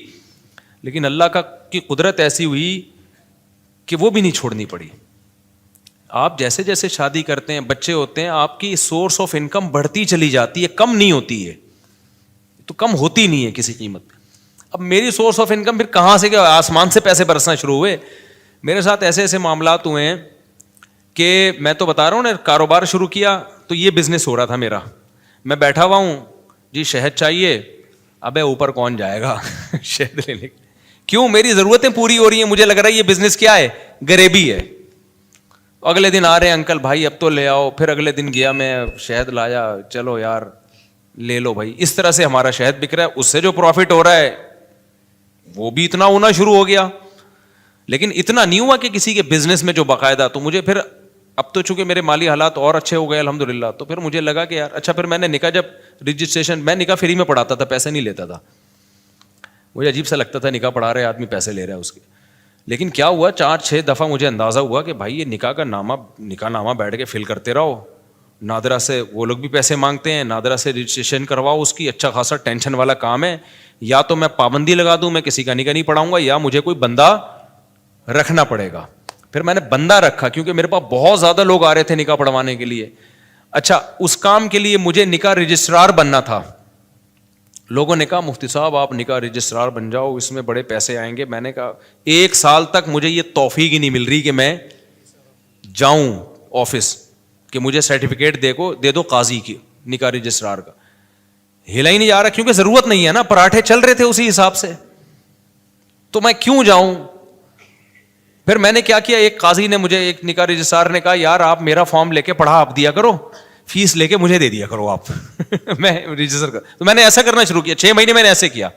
لیکن اللہ کی قدرت ایسی ہوئی کہ وہ بھی نہیں چھوڑنی پڑی. آپ جیسے جیسے شادی کرتے ہیں, بچے ہوتے ہیں, آپ کی سورس آف انکم بڑھتی چلی جاتی ہے, کم نہیں ہوتی ہے. تو کم ہوتی نہیں ہے کسی قیمت پہ. اب میری سورس آف انکم پھر کہاں سے, کیا آسمان سے پیسے برسنا شروع ہوئے. میرے ساتھ ایسے ایسے معاملات ہوئے ہیں کہ میں تو بتا رہا ہوں نا, کاروبار شروع کیا تو یہ بزنس ہو رہا تھا میرا. میں بیٹھا ہوا ہوں, جی شہد چاہیے, ابے اوپر کون جائے گا شہد لینے, کیوں, میری ضرورتیں پوری ہو رہی ہیں. مجھے لگ رہا ہے یہ بزنس کیا ہے, غریبی ہے. اگلے دن آ رہے ہیں انکل بھائی اب تو لے آؤ, پھر اگلے دن گیا میں شہد لایا, چلو یار لے لو بھائی. اس طرح سے ہمارا شہد بک رہا ہے, اس سے جو پروفٹ ہو رہا ہے وہ بھی اتنا ہونا شروع ہو گیا. لیکن اتنا نہیں ہوا کہ کسی کے بزنس میں جو باقاعدہ. تو مجھے پھر اب تو چونکہ میرے مالی حالات اور اچھے ہو گئے الحمدللہ, تو پھر مجھے لگا کہ یار اچھا, پھر میں نے نکاح جب رجسٹریشن, میں نکاح فری میں پڑھاتا تھا, پیسے نہیں لیتا تھا. مجھے عجیب سا لگتا تھا نکاح پڑھا رہے آدمی پیسے لے رہا ہے اس کے. لیکن کیا ہوا 4-6 دفعہ مجھے اندازہ ہوا کہ بھائی یہ نکاح نامہ بیٹھ کے فل کرتے رہو, نادرا سے وہ لوگ بھی پیسے مانگتے ہیں, نادرا سے رجسٹریشن کرواؤ, اس کی اچھا خاصا ٹینشن والا کام ہے. یا تو میں پابندی لگا دوں, میں کسی کا نکاح نہیں پڑھاؤں گا, یا مجھے کوئی بندہ رکھنا پڑے گا. پھر میں نے بندہ رکھا کیونکہ میرے پاس بہت زیادہ لوگ آ رہے تھے نکاح پڑھوانے کے لیے. اچھا, اس کام کے لیے مجھے نکاح رجسٹرار بننا تھا. لوگوں نے کہا مفتی صاحب آپ نکاح رجسٹرار بن جاؤ, اس میں بڑے پیسے آئیں گے. میں نے کہا 1 سال تک مجھے یہ توفیق ہی نہیں مل رہی کہ میں جاؤں آفس کہ مجھے سرٹیفکیٹ دے دو قاضی کی نکاح رجسٹرار کا. ہلا ہی نہیں جا رہا کیونکہ ضرورت نہیں ہے نا, پراٹھے چل رہے تھے اسی حساب سے, تو میں کیوں جاؤں. پھر میں نے کیا کیا, ایک قاضی نے مجھے, ایک نکاح رجسٹرار نے کہا یار آپ میرا فارم لے کے پڑھا آپ دیا کرو, فیس لے کے مجھے دے دیا کرو آپ میں رجسٹر کر. تو میں نے ایسا کرنا شروع کیا, 6 مہینے میں نے ایسے کیا.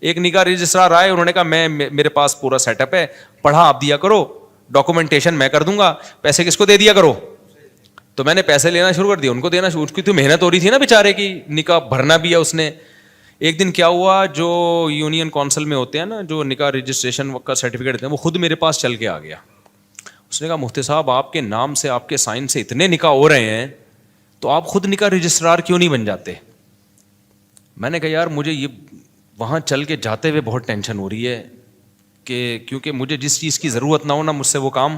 ایک نکاح رجسٹرار آئے, انہوں نے کہا میرے پاس پورا سیٹ اپ ہے, پڑھا آپ دیا کرو, ڈاکومنٹیشن میں کر دوں گا, پیسے کس کو دے دیا کرو. تو میں نے پیسے لینا شروع کر دیا, ان کو دینا شروع, اس کی تو محنت ہو رہی تھی نا بیچارے کی, نکاح بھرنا بھی ہے اس نے. ایک دن کیا ہوا, جو یونین کونسل میں ہوتے ہیں نا جو نکاح رجسٹریشن کا سرٹیفکیٹ دیتے ہیں, وہ خود میرے پاس چل کے آ گیا. اس نے کہا مفتی صاحب آپ کے نام سے, آپ کے سائن سے اتنے نکاح ہو رہے ہیں, تو آپ خود نکاح رجسٹرار کیوں نہیں بن جاتے. میں نے کہا یار مجھے یہ وہاں چل کے جاتے ہوئے بہت ٹینشن ہو رہی ہے کہ کیونکہ مجھے جس چیز کی ضرورت نہ ہو نا مجھ سے وہ کام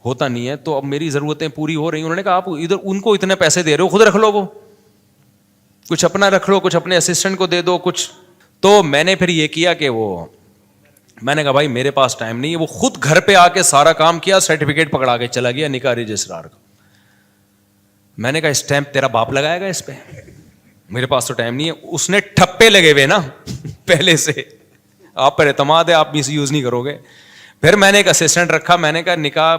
ہوتا نہیں ہے, تو اب میری ضرورتیں پوری ہو رہی ہیں. انہوں نے کہا آپ ادھر ان کو اتنے پیسے دے رہے ہو, خود رکھ لو, وہ کچھ اپنا رکھ لو, کچھ اپنے اسسٹنٹ کو دے دو کچھ. تو میں نے پھر یہ کیا کہ میں نے کہا بھائی میرے پاس ٹائم نہیں ہے. وہ خود گھر پہ آ کے سارا کام کیا, سرٹیفکیٹ پکڑا کے چلا گیا نکاح رجسٹرار کا. میں نے کہا اسٹیمپ تیرا باپ لگائے گا اس پہ, میرے پاس تو ٹائم نہیں ہے. اس نے ٹھپے لگے ہوئے نا پہلے سے, آپ پر اعتماد ہے, آپ مس یوز نہیں کرو گے. پھر میں نے ایک اسسٹنٹ رکھا, میں نے کہا نکاح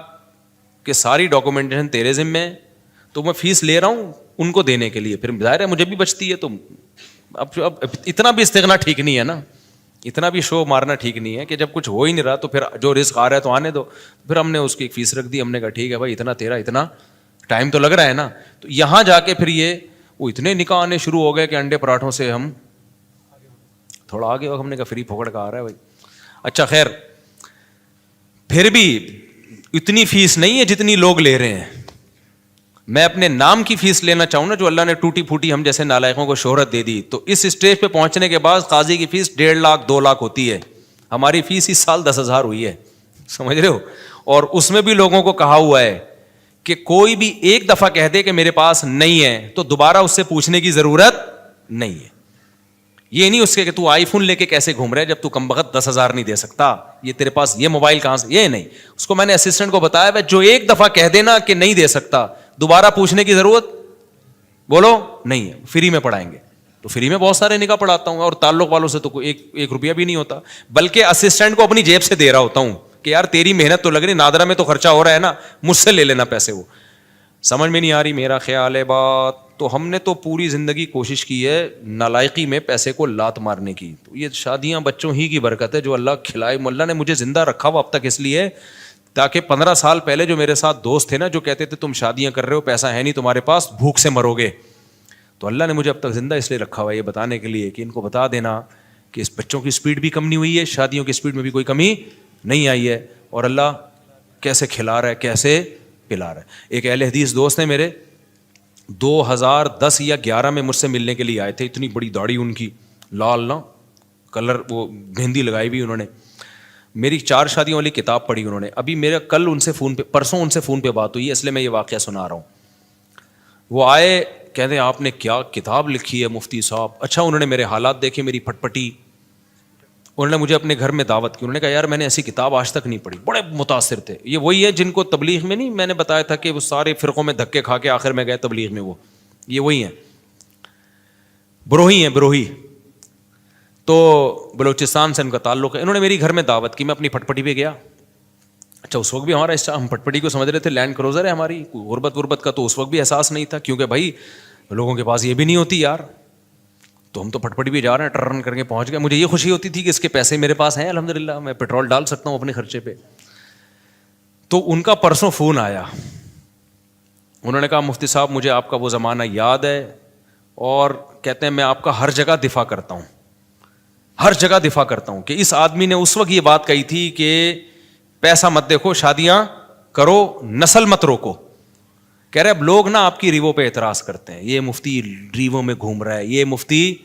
کہ ساری ڈاکومنٹیشن تیرے ذمے ہے, تو میں فیس لے رہا ہوں ان کو دینے کے لیے, پھر ظاہر ہے مجھے بھی بچتی ہے. تو اب اتنا بھی استغنا ٹھیک نہیں ہے نا, اتنا بھی شو مارنا ٹھیک نہیں ہے کہ جب کچھ ہو ہی نہیں رہا تو پھر جو رزق آ رہا ہے تو آنے دو. پھر ہم نے اس کی ایک فیس رکھ دی, ہم نے کہا ٹھیک ہے بھائی اتنا تیرا, اتنا ٹائم تو لگ رہا ہے نا. تو یہاں جا کے پھر یہ وہ اتنے نکاح آنے شروع ہو گئے کہ انڈے پراٹھوں سے ہم تھوڑا آگے ہم نے کہا فری پھوکڑ کا آ رہا ہے بھائی. اچھا خیر, پھر بھی اتنی فیس نہیں ہے جتنی لوگ لے رہے ہیں. میں اپنے نام کی فیس لینا چاہوں نا, جو اللہ نے ٹوٹی پھوٹی ہم جیسے نالائقوں کو شہرت دے دی, تو اس اسٹیج پہ پہنچنے کے بعد قاضی کی فیس 1.5 لاکھ 2 لاکھ ہوتی ہے. ہماری فیس اس سال 10,000 ہوئی ہے, سمجھ رہے ہو. اور اس میں بھی لوگوں کو کہا ہوا ہے کہ کوئی بھی ایک دفعہ کہہ دے کہ میرے پاس نہیں ہے تو دوبارہ اس سے پوچھنے کی ضرورت نہیں ہے. یہ نہیں اس کے کہ تو آئی فون لے کے کیسے گھوم رہا ہے جب تو کم بخت 10,000 نہیں دے سکتا, یہ تیرے پاس یہ موبائل کہاں سے, یہ نہیں. اس کو میں نے اسسٹنٹ کو بتایا ہے جو ایک دفعہ کہہ دینا کہ نہیں دے سکتا, دوبارہ پوچھنے کی ضرورت بولو نہیں ہے, فری میں پڑھائیں گے. تو فری میں بہت سارے نکاح پڑھاتا ہوں, اور تعلق والوں سے تو کوئی ایک روپیہ بھی نہیں ہوتا, بلکہ اسسٹنٹ کو اپنی جیب سے دے رہا ہوتا ہوں کہ یار تیری محنت تو لگ رہی, نادرا میں تو خرچہ ہو رہا ہے نا, مجھ سے لے لینا پیسے. وہ سمجھ میں نہیں آ رہی میرا خیال ہے بات. تو ہم نے تو پوری زندگی کوشش کی ہے نالائقی میں پیسے کو لات مارنے کی. تو یہ شادیاں بچوں ہی کی برکت ہے جو اللہ کھلائے. اللہ نے مجھے زندہ رکھا ہوا اب تک اس لیے تاکہ 15 سال پہلے جو میرے ساتھ دوست تھے نا, جو کہتے تھے تم شادیاں کر رہے ہو, پیسہ ہے نہیں تمہارے پاس, بھوک سے مرو گے, تو اللہ نے مجھے اب تک زندہ اس لیے رکھا ہوا ہے یہ بتانے کے لیے کہ ان کو بتا دینا کہ اس بچوں کی اسپیڈ بھی کم نہیں ہوئی ہے, شادیوں کی اسپیڈ میں بھی کوئی کمی نہیں آئی ہے, اور اللہ کیسے کھلا رہا ہے, کیسے پلا رہا ہے. ایک اہل حدیث دوست ہیں میرے, 2010 یا 11 میں مجھ سے ملنے کے لیے آئے تھے. اتنی بڑی داڑھی ان کی, لال نا کلر, وہ مہندی لگائی ہوئی انہوں نے. میری 4 شادیوں والی کتاب پڑھی انہوں نے. ابھی میرا کل ان سے فون پہ, پرسوں ان سے فون پہ بات ہوئی ہے, اس لیے میں یہ واقعہ سنا رہا ہوں. وہ آئے, کہتے ہیں آپ نے کیا کتاب لکھی ہے مفتی صاحب. اچھا, انہوں نے میرے حالات دیکھے, میری پھٹ پٹی, انہوں نے مجھے اپنے گھر میں دعوت کی. انہوں نے کہا یار میں نے ایسی کتاب آج تک نہیں پڑھی. بڑے متاثر تھے. یہ وہی ہے جن کو تبلیغ میں نہیں میں نے بتایا تھا کہ وہ سارے فرقوں میں دھکے کھا کے آخر میں گئے تبلیغ میں, وہ یہ وہی ہیں, بروہی ہیں, بروہی. تو بلوچستان سے ان کا تعلق ہے. انہوں نے میری گھر میں دعوت کی, میں اپنی پھٹ پٹی پہ گیا. اچھا, اس وقت بھی ہمارا ہم پھٹ پٹی کو سمجھ رہے تھے لینڈ کروزر ہے ہماری, غربت کا تو اس وقت بھی احساس نہیں تھا, کیونکہ بھائی لوگوں کے پاس یہ بھی نہیں ہوتی یار. تو ہم تو پھٹ پٹی بھی جا رہے ہیں, ٹرن کر کے پہنچ گئے. مجھے یہ خوشی ہوتی تھی کہ اس کے پیسے میرے پاس ہیں الحمدللہ, میں پیٹرول ڈال سکتا ہوں اپنے خرچے پہ. تو ان کا پرسوں فون آیا, انہوں نے کہا مفتی صاحب مجھے آپ کا وہ زمانہ یاد ہے, اور کہتے ہیں میں آپ کا ہر جگہ دفاع کرتا ہوں, ہر جگہ دفاع کرتا ہوں, کہ اس آدمی نے اس وقت یہ بات کہی تھی کہ پیسہ مت دیکھو, شادیاں کرو, نسل مت روکو. کہہ رہے اب لوگ نا آپ کی ریووں پہ اعتراض کرتے ہیں, یہ مفتی ریووں میں گھوم رہا ہے, یہ مفتی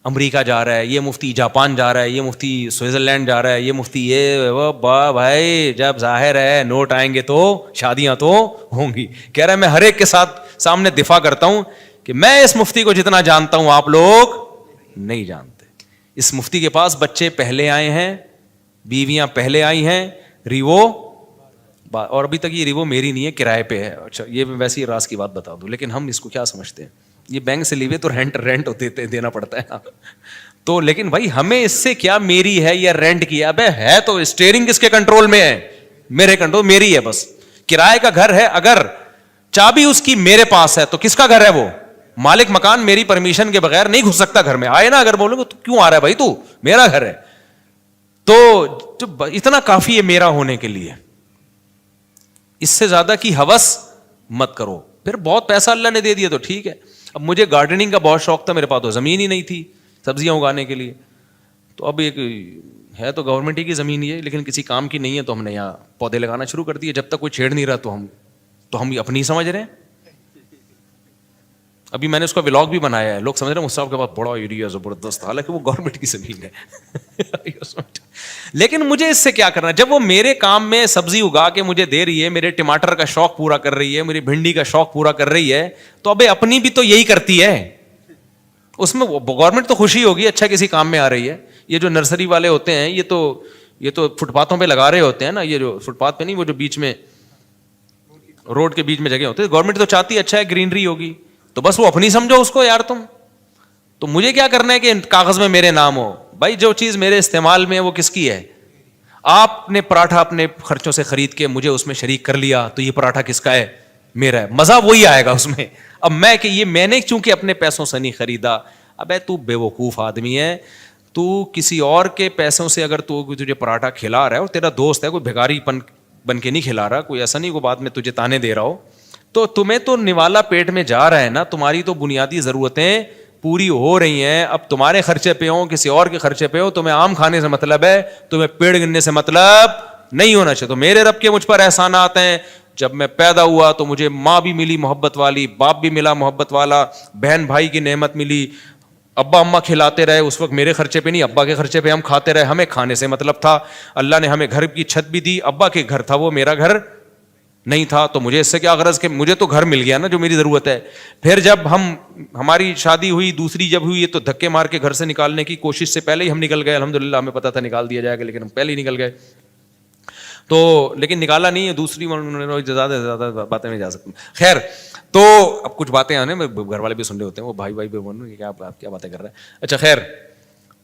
امریکہ جا رہا ہے, یہ مفتی جاپان جا رہا ہے, یہ مفتی سوئٹزرلینڈ جا رہا ہے, یہ مفتی یہ وہ. بھائی جب ظاہر ہے نوٹ آئیں گے تو شادیاں تو ہوں گی. کہہ رہا ہے میں ہر ایک کے ساتھ سامنے دفاع کرتا ہوں کہ میں اس مفتی کو جتنا جانتا ہوں آپ لوگ نہیں جانتے. اس مفتی کے پاس بچے پہلے آئے ہیں, بیویاں پہلے آئی ہیں, ریوو, اور ابھی تک یہ ریوو میری نہیں ہے, کرائے پہ ہے. اچھا یہ ویسے ہی راز کی بات بتا دوں, لیکن ہم اس کو کیا سمجھتے ہیں, یہ بینک سے لیوے تو رینٹ دینا پڑتا ہے تو. لیکن بھائی ہمیں اس سے کیا, میری ہے یا رینٹ کی ہے, ابے ہے تو اسٹیئرنگ کس کے کنٹرول میں ہے, میرے کنٹرول, میری ہے بس. کرائے کا گھر ہے, اگر چابی اس کی میرے پاس ہے تو کس کا گھر ہے وہ, مالک مکان میری پرمیشن کے بغیر نہیں گھس سکتا گھر میں. آئے نا اگر بولو تو کیوں آ رہا ہے بھائی, تو میرا گھر ہے. تو اتنا کافی ہے میرا ہونے کے لیے, اس سے زیادہ کی ہوس مت کرو. پھر بہت پیسہ اللہ نے دے دیا تو ٹھیک ہے. اب مجھے گارڈننگ کا بہت شوق تھا, میرے پاس تو زمین ہی نہیں تھی سبزیاں اگانے کے لیے. تو اب ایک ہے تو گورنمنٹ ہی کی زمین ہی ہے, لیکن کسی کام کی نہیں ہے, تو ہم نے یہاں پودے لگانا شروع کر دیے. جب تک کوئی چھیڑ نہیں رہا تو ہم اپنی سمجھ رہے ہیں. ابھی میں نے اس کا ولاگ بھی بنایا ہے, لوگ سمجھ رہے ہیں مصطفیٰ کے پاس بڑا ایریا زبردست, حالانکہ وہ گورنمنٹ کی زمین ہے. لیکن مجھے اس سے کیا کرنا, جب وہ میرے کام میں سبزی اگا کے مجھے دے رہی ہے, میرے ٹماٹر کا شوق پورا کر رہی ہے, میری بھنڈی کا شوق پورا کر رہی ہے, تو ابے اپنی بھی تو یہی کرتی ہے, اس میں گورنمنٹ تو خوشی ہوگی, اچھا کسی کام میں آ رہی ہے. یہ جو نرسری والے ہوتے ہیں یہ تو فٹ پاتھوں پہ لگا رہے ہوتے ہیں نا, یہ جو فٹ پاتھ پہ نہیں, وہ جو بیچ میں روڈ کے بیچ میں جگہ ہوتے ہیں, گورنمنٹ تو چاہتی ہے اچھا ہے گرینری ہوگی, تو بس وہ اپنی سمجھو اس کو یار تم. تو مجھے کیا کرنا ہے کہ کاغذ میں میرے نام ہو. بھائی جو چیز میرے استعمال میں ہے وہ کس کی ہے, آپ نے پراٹھا اپنے خرچوں سے خرید کے مجھے اس میں شریک کر لیا, تو یہ پراٹھا کس کا ہے, میرا ہے, مزہ وہی آئے گا اس میں. اب میں کہ یہ میں نے چونکہ اپنے پیسوں سے نہیں خریدا, ابے تو بے وقوف آدمی ہے, تو کسی اور کے پیسوں سے اگر تو تجھے پراٹھا کھلا رہا ہے, اور تیرا دوست ہے, کوئی بھیکاری بن کے نہیں کھلا رہا, کوئی ایسا نہیں کوئی بات میں تجھے تانے دے رہا ہو, تو تمہیں تو نوالا پیٹ میں جا رہا ہے نا, تمہاری تو بنیادی ضرورتیں پوری ہو رہی ہیں. اب تمہارے خرچے پہ ہوں, کسی اور کے خرچے پہ ہو, تمہیں آم کھانے سے مطلب ہے, تمہیں پیڑ گننے سے مطلب نہیں ہونا چاہیے. تو میرے رب کے مجھ پر احسانات ہیں, جب میں پیدا ہوا تو مجھے ماں بھی ملی محبت والی, باپ بھی ملا محبت والا, بہن بھائی کی نعمت ملی, ابا اماں کھلاتے رہے, اس وقت میرے خرچے پہ نہیں ابا کے خرچے پہ ہم کھاتے رہے, ہمیں کھانے سے مطلب تھا. اللہ نے ہمیں گھر کی چھت بھی دی, ابا کے گھر تھا وہ, میرا گھر نہیں تھا, تو مجھے اس سے کیا غرض کہ مجھے تو گھر مل گیا نا جو میری ضرورت ہے. پھر جب ہماری شادی ہوئی, دوسری جب ہوئی, تو دھکے مار کے گھر سے نکالنے کی کوشش سے پہلے ہی ہم نکل گئے. الحمدللہ ہمیں پتا تھا نکال دیا جائے گا, لیکن ہم پہلے ہی نکل گئے. تو لیکن نکالا نہیں ہے, دوسری زیادہ باتیں نہیں جا سکتی. خیر, تو اب کچھ باتیں آنے میں گھر والے بھی سن رہے ہوتے ہیں, وہ بھائی بھی بولوں کہ آپ کیا باتیں کر رہے ہیں. اچھا خیر,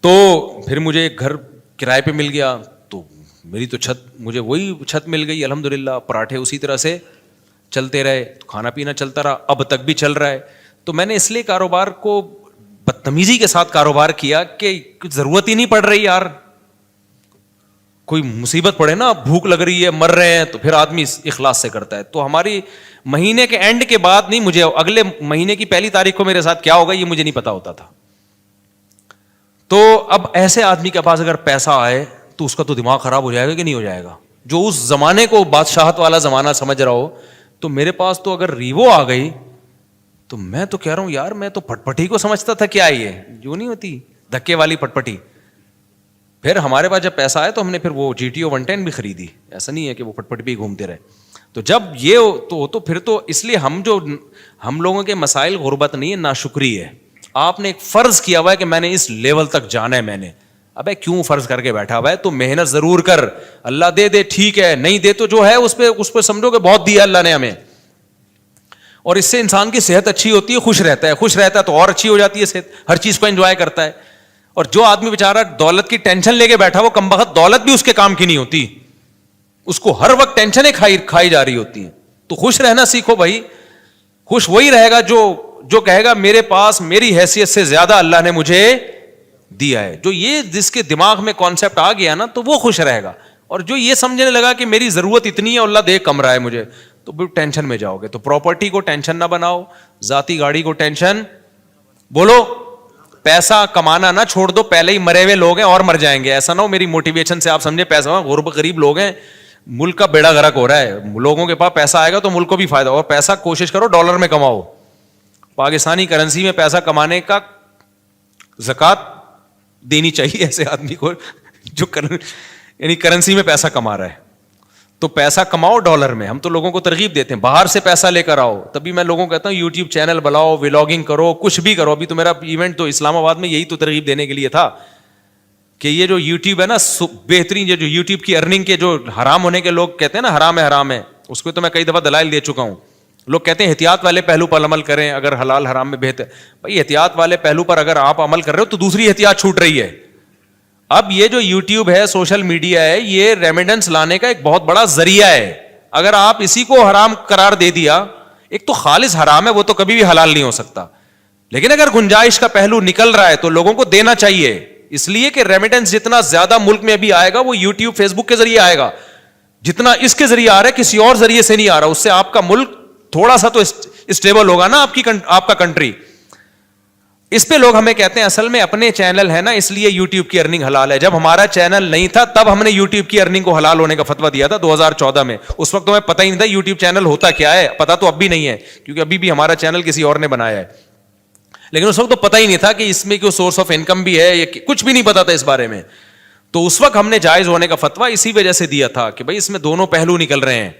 تو پھر مجھے ایک گھر کرائے پہ مل گیا, تو میری تو چھت, مجھے وہی چھت مل گئی الحمدللہ. پراٹھے اسی طرح سے چلتے رہے, تو کھانا پینا چلتا رہا, اب تک بھی چل رہا ہے. تو میں نے اس لیے کاروبار کو بدتمیزی کے ساتھ کاروبار کیا کہ کچھ ضرورت ہی نہیں پڑ رہی یار. کوئی مصیبت پڑے نا, بھوک لگ رہی ہے, مر رہے ہیں, تو پھر آدمی اخلاص سے کرتا ہے. تو ہماری مہینے کے اینڈ کے بعد نہیں, مجھے اگلے مہینے کی پہلی تاریخ کو میرے ساتھ کیا ہوگا یہ مجھے نہیں پتا ہوتا تھا. تو اب ایسے آدمی کے پاس اگر پیسہ آئے تو اس کا تو دماغ خراب ہو جائے گا کہ نہیں ہو جائے گا, جو اس زمانے کو بادشاہت والا زمانہ سمجھ رہا ہو. تو میرے پاس تو اگر ریوو آ گئی تو میں تو کہہ رہا ہوں یار, میں تو پٹپٹی کو سمجھتا تھا کیا یہ, جو نہیں ہوتی دھکے والی پٹپٹی. پھر ہمارے پاس جب پیسہ آیا تو ہم نے پھر وہ GTO 110 بھی خریدی, ایسا نہیں ہے کہ وہ پٹپٹ بھی گھومتے رہے. تو جب یہ تو پھر تو اس لیے ہم لوگوں کے مسائل غربت نہیں ہے, ناشکری ہے. آپ نے ایک فرض کیا ہوا ہے کہ میں نے اس لیول تک جانا ہے, میں نے, ابے کیوں فرض کر کے بیٹھا ہوا ہے, تو محنت ضرور کر, اللہ دے ٹھیک ہے, نہیں دے تو جو ہے اس پہ سمجھو کہ بہت دیا اللہ نے ہمیں. اور اس سے انسان کی صحت اچھی ہوتی ہے, خوش رہتا ہے تو اور اچھی ہو جاتی ہے صحت, ہر چیز کو انجوائے کرتا ہے. اور جو آدمی بیچارہ دولت کی ٹینشن لے کے بیٹھا, وہ کمبخت دولت بھی اس کے کام کی نہیں ہوتی, اس کو ہر وقت ٹینشنیں کھائی جا رہی ہوتی ہیں. تو خوش رہنا سیکھو بھائی. خوش وہی رہے گا جو کہے گا میرے پاس میری حیثیت سے زیادہ اللہ نے مجھے دیا ہے. جو یہ جس کے دماغ میں کانسیپٹ آ گیا نا, تو وہ خوش رہے گا. اور جو یہ سمجھنے لگا کہ میری ضرورت اتنی ہے, اللہ دے کم رہا ہے مجھے, تو بھی ٹینشن میں جاؤ گے. تو پراپرٹی کو ٹینشن نہ بناؤ, ذاتی گاڑی کو ٹینشن, بولو پیسہ کمانا نہ چھوڑ دو, پہلے ہی مرے ہوئے لوگ ہیں اور مر جائیں گے. ایسا نہ ہو میری موٹیویشن سے آپ سمجھے پیسہ, غرب غریب لوگ ہیں, ملک کا بیڑا غرق ہو رہا ہے. لوگوں کے پاس پیسہ آئے گا تو ملک کو بھی فائدہ, اور پیسہ کوشش کرو ڈالر میں کماؤ. پاکستانی کرنسی میں پیسہ کمانے کا زکوٰۃ دینی چاہیے ایسے آدمی کو جو یعنی کرنسی میں پیسہ کما رہا ہے. تو پیسہ کماؤ ڈالر میں. ہم تو لوگوں کو ترغیب دیتے ہیں باہر سے پیسہ لے کر آؤ. تبھی میں لوگوں کو کہتا ہوں یوٹیوب چینل بناؤ, ولاگنگ کرو, کچھ بھی کرو. ابھی تو میرا ایونٹ تو اسلام آباد میں یہی تو ترغیب دینے کے لیے تھا کہ یہ جو یوٹیوب ہے نا, بہترین, یہ جو یوٹیوب کی ارننگ کے جو حرام ہونے کے لوگ کہتے ہیں نا حرام ہے, اس کو تو میں کئی دفعہ دلائل دے چکا ہوں. لوگ کہتے ہیں احتیاط والے پہلو پر عمل کریں اگر حلال حرام میں بہتر. بھائی احتیاط والے پہلو پر اگر آپ عمل کر رہے ہو تو دوسری احتیاط چھوٹ رہی ہے. اب یہ جو یوٹیوب ہے, سوشل میڈیا ہے, یہ ریمیڈنس لانے کا ایک بہت بڑا ذریعہ ہے. اگر آپ اسی کو حرام قرار دے دیا, ایک تو خالص حرام ہے, وہ تو کبھی بھی حلال نہیں ہو سکتا, لیکن اگر گنجائش کا پہلو نکل رہا ہے تو لوگوں کو دینا چاہیے. اس لیے کہ ریمیڈنس جتنا زیادہ ملک میں ابھی آئے گا وہ یوٹیوب فیس بک کے ذریعے آئے گا. جتنا اس کے ذریعے آ رہا ہے کسی اور ذریعے سے نہیں آ رہا. اس سے آپ کا ملک تھوڑا سا تو اسٹیبل ہوگا نا, آپ کا کنٹری. اس پہ لوگ ہمیں کہتے ہیں اصل میں اپنے چینل ہے نا اس لیے یوٹیوب کی ارننگ حلال ہے. جب ہمارا چینل نہیں تھا تب ہم نے یوٹیوب کی ارننگ کو حلال ہونے کا فتویٰ دیا تھا 2014 میں. اس وقت ہمیں پتہ ہی نہیں تھا یوٹیوب چینل ہوتا کیا ہے. پتہ تو اب بھی نہیں ہے کیونکہ ابھی بھی ہمارا چینل کسی اور نے بنایا ہے, لیکن اس وقت تو پتہ ہی نہیں تھا کہ اس میں کوئی سورس آف انکم بھی ہے, کچھ بھی نہیں پتا تھا اس بارے میں. تو اس وقت ہم نے جائز ہونے کا فتویٰ اسی وجہ سے دیا تھا کہ بھائی اس میں دونوں پہلو نکل رہے ہیں,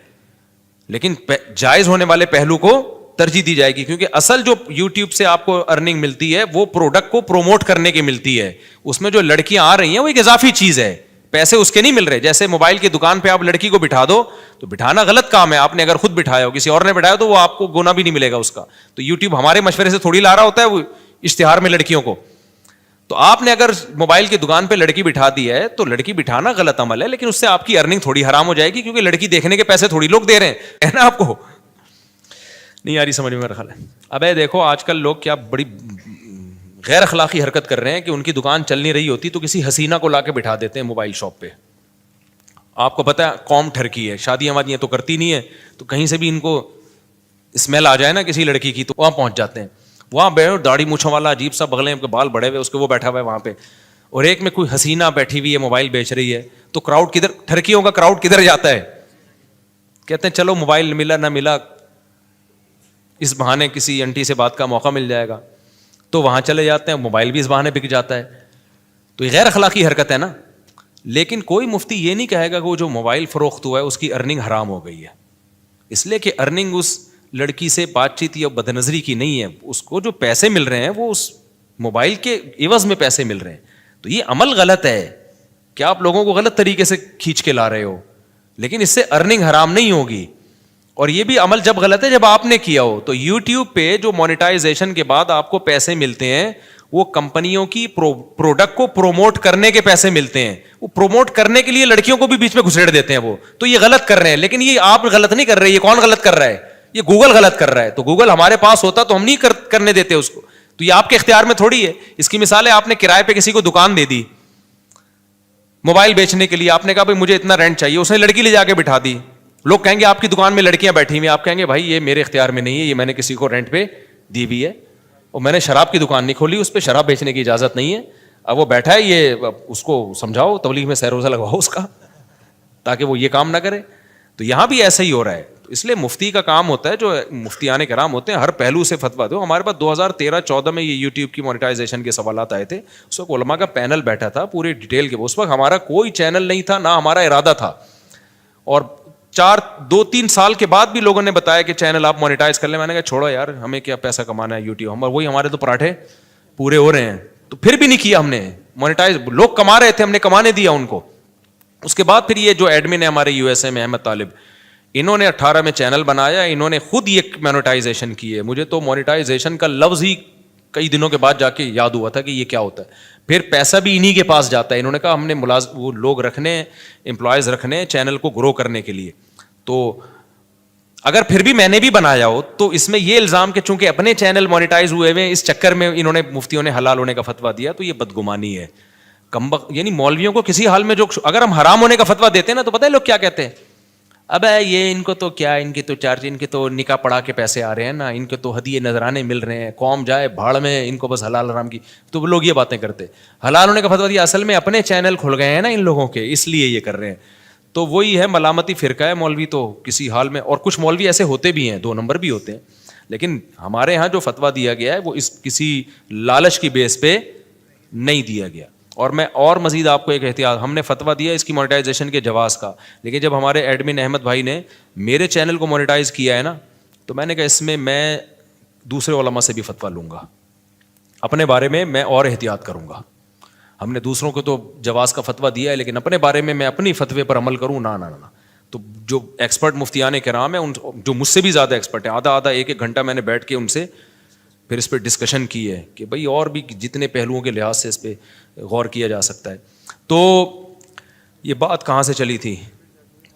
لیکن جائز ہونے والے پہلو کو ترجیح دی جائے گی. کیونکہ اصل جو یوٹیوب سے آپ کو ارننگ ملتی ہے وہ پروڈکٹ کو پروموٹ کرنے کی ملتی ہے. اس میں جو لڑکیاں آ رہی ہیں وہ ایک اضافی چیز ہے, پیسے اس کے نہیں مل رہے. جیسے موبائل کی دکان پہ آپ لڑکی کو بٹھا دو تو بٹھانا غلط کام ہے. آپ نے اگر خود بٹھایا ہو, کسی اور نے بٹھایا تو وہ آپ کو گنا بھی نہیں ملے گا اس کا. تو یوٹیوب ہمارے مشورے سے تھوڑی لا رہا ہوتا ہے وہ اشتہار میں لڑکیوں کو. تو آپ نے اگر موبائل کی دکان پہ لڑکی بٹھا دی ہے تو لڑکی بٹھانا غلط عمل ہے, لیکن اس سے آپ کی ارننگ تھوڑی حرام ہو جائے گی کیونکہ لڑکی دیکھنے کے پیسے تھوڑی لوگ دے رہے ہیں نا. آپ کو نہیں آ رہی سمجھ میں میرا خیال ہے. اب دیکھو آج کل لوگ کیا بڑی غیر اخلاقی حرکت کر رہے ہیں کہ ان کی دکان چل نہیں رہی ہوتی تو کسی حسینہ کو لا کے بٹھا دیتے ہیں موبائل شاپ پہ. آپ کو پتا ہے قوم ٹھرکی ہے, شادیاں وادیاں تو کرتی نہیں ہے, تو کہیں سے بھی ان کو اسمیل آ جائے نا کسی لڑکی کی تو وہاں پہنچ جاتے ہیں. وہاں بیٹھے داڑھی مونچھوں والا عجیب سا بغلیں کے بال بڑے ہوئے اس کے وہ بیٹھا ہوا ہے وہاں پہ, اور ایک میں کوئی حسینہ بیٹھی ہوئی ہے موبائل بیچ رہی ہے. تو کراؤڈ کدھر, ٹھرکیوں کا کراؤڈ کدھر جاتا ہے؟ کہتے ہیں چلو موبائل ملا نہ ملا اس بہانے کسی انٹی سے بات کا موقع مل جائے گا, تو وہاں چلے جاتے ہیں. موبائل بھی اس بہانے بک جاتا ہے. تو یہ غیر اخلاقی حرکت ہے نا. لیکن کوئی مفتی یہ نہیں کہے گا کہ وہ جو موبائل فروخت ہوا ہے اس کی ارننگ حرام ہو گئی ہے, اس لیے کہ ارننگ اس لڑکی سے بات چیت یا بد نظری کی نہیں ہے. اس کو جو پیسے مل رہے ہیں وہ اس موبائل کے عوض میں پیسے مل رہے ہیں. تو یہ عمل غلط ہے کہ آپ لوگوں کو غلط طریقے سے کھینچ کے لا رہے ہو, لیکن اس سے ارننگ حرام نہیں ہوگی. اور یہ بھی عمل جب غلط ہے جب آپ نے کیا ہو. تو یوٹیوب پہ جو مونیٹائزیشن کے بعد آپ کو پیسے ملتے ہیں وہ کمپنیوں کی پروڈکٹ کو پروموٹ کرنے کے پیسے ملتے ہیں. وہ پروموٹ کرنے کے لیے لڑکیوں کو بھی بیچ میں گھسیڑ دیتے ہیں وہ. تو یہ غلط کر رہے ہیں, لیکن یہ آپ غلط نہیں کر رہے. یہ کون غلط کر رہا ہے؟ یہ گوگل غلط کر رہا ہے. تو گوگل ہمارے پاس ہوتا تو ہم نہیں کرنے دیتے اس کو. تو یہ آپ کے اختیار میں تھوڑی ہے. اس کی مثال ہے آپ نے کرائے پہ کسی کو دکان دے دی موبائل بیچنے کے لیے. آپ نے کہا بھائی مجھے اتنا رینٹ چاہیے, اس نے لڑکی لے جا کے بٹھا دی. لوگ کہیں گے آپ کی دکان میں لڑکیاں بیٹھی ہوئی ہیں, آپ کہیں گے بھائی یہ میرے اختیار میں نہیں ہے, یہ میں نے کسی کو رینٹ پہ دی بھی ہے, اور میں نے شراب کی دکان نہیں کھولی, اس پہ شراب بیچنے کی اجازت نہیں ہے. اب وہ بیٹھا ہے, یہ اس کو سمجھاؤ, تبلیغ میں سیر روزہ لگواؤ اس کا تاکہ وہ یہ کام نہ کرے. تو یہاں بھی ایسا ہی ہو رہا ہے. اس لیے مفتی کا کام ہوتا ہے, جو مفتیان کرام ہوتے ہیں ہر پہلو سے فتویٰ دو. ہمارے پاس 2013-14 میں یہ یوٹیوب کی مونیٹائزیشن کے سوالات آئے تھے. اس وقت علماء کا پینل بیٹھا تھا پوری ڈیٹیل کے. اس وقت ہمارا کوئی چینل نہیں تھا, نہ ہمارا ارادہ تھا, اور 2-3 سال کے بعد بھی لوگوں نے بتایا کہ چینل آپ مونیٹائز کر لیں. میں نے کہا چھوڑو یار, ہمیں کیا پیسہ کمانا ہے یوٹیوب, ہم وہی ہمارے تو پراٹھے پورے ہو رہے ہیں. تو پھر بھی نہیں کیا ہم نے مونیٹائز. لوگ کما رہے تھے, ہم نے کمانے دیا ان کو. اس کے بعد پھر یہ جو ایڈمن ہے ہمارے یو ایس اے میں احمد طالب, انہوں نے 18 میں چینل بنایا, انہوں نے خود یہ مونیٹائزیشن کی ہے. مجھے تو مونیٹائزیشن کا لفظ ہی کئی دنوں کے بعد جا کے یاد ہوا تھا کہ یہ کیا ہوتا ہے. پھر پیسہ بھی انہی کے پاس جاتا ہے. انہوں نے کہا ہم نے وہ لوگ رکھنے, امپلائیز رکھنے چینل کو گرو کرنے کے لیے. تو اگر پھر بھی میں نے بھی بنایا ہو تو اس میں یہ الزام کہ چونکہ اپنے چینل مونیٹائز ہوئے ہوئے اس چکر میں انہوں نے مفتیوں نے حلال ہونے کا فتویٰ دیا, تو یہ بدگمانی ہے. یعنی مولویوں کو کسی حال میں جو, اگر ہم حرام ہونے کا فتویٰ دیتے ہیں نا تو پتہ ہے لوگ کیا کہتے ہیں, اب یہ ان کو تو کیا، ان کی تو چارج، ان کے تو نکاح پڑھا کے پیسے آ رہے ہیں نا، ان کے تو ہدیے نذرانے مل رہے ہیں، قوم جائے بھاڑ میں، ان کو بس حلال حرام کی. تو وہ لوگ یہ باتیں کرتے. حلال ہونے کا فتویٰ دیا، اصل میں اپنے چینل کھل گئے ہیں نا ان لوگوں کے، اس لیے یہ کر رہے ہیں. تو وہی ہے ملامتی فرقہ ہے مولوی تو کسی حال میں. اور کچھ مولوی ایسے ہوتے بھی ہیں، 2 نمبر بھی ہوتے ہیں، لیکن ہمارے ہاں جو فتویٰ دیا گیا ہے وہ اس کسی لالچ کی بیس پہ نہیں دیا گیا. اور میں اور مزید آپ کو ایک احتیاط، ہم نے فتویٰ دیا اس کی مونیٹائزیشن کے جواز کا، لیکن جب ہمارے ایڈمن احمد بھائی نے میرے چینل کو مونیٹائز کیا ہے نا، تو میں نے کہا اس میں دوسرے علماء سے بھی فتویٰ لوں گا، اپنے بارے میں اور احتیاط کروں گا. ہم نے دوسروں کو تو جواز کا فتویٰ دیا ہے، لیکن اپنے بارے میں اپنی فتوے پر عمل کروں نہ. تو جو ایکسپرٹ مفتیان کرام ہیں، ان جو مجھ سے بھی زیادہ ایکسپرٹ ہیں، آدھا 1 گھنٹہ میں نے بیٹھ کے ان سے پھر اس پہ ڈسکشن کی ہے کہ بھائی اور بھی جتنے پہلوؤں کے لحاظ سے اس پہ غور کیا جا سکتا ہے. تو یہ بات کہاں سے چلی تھی؟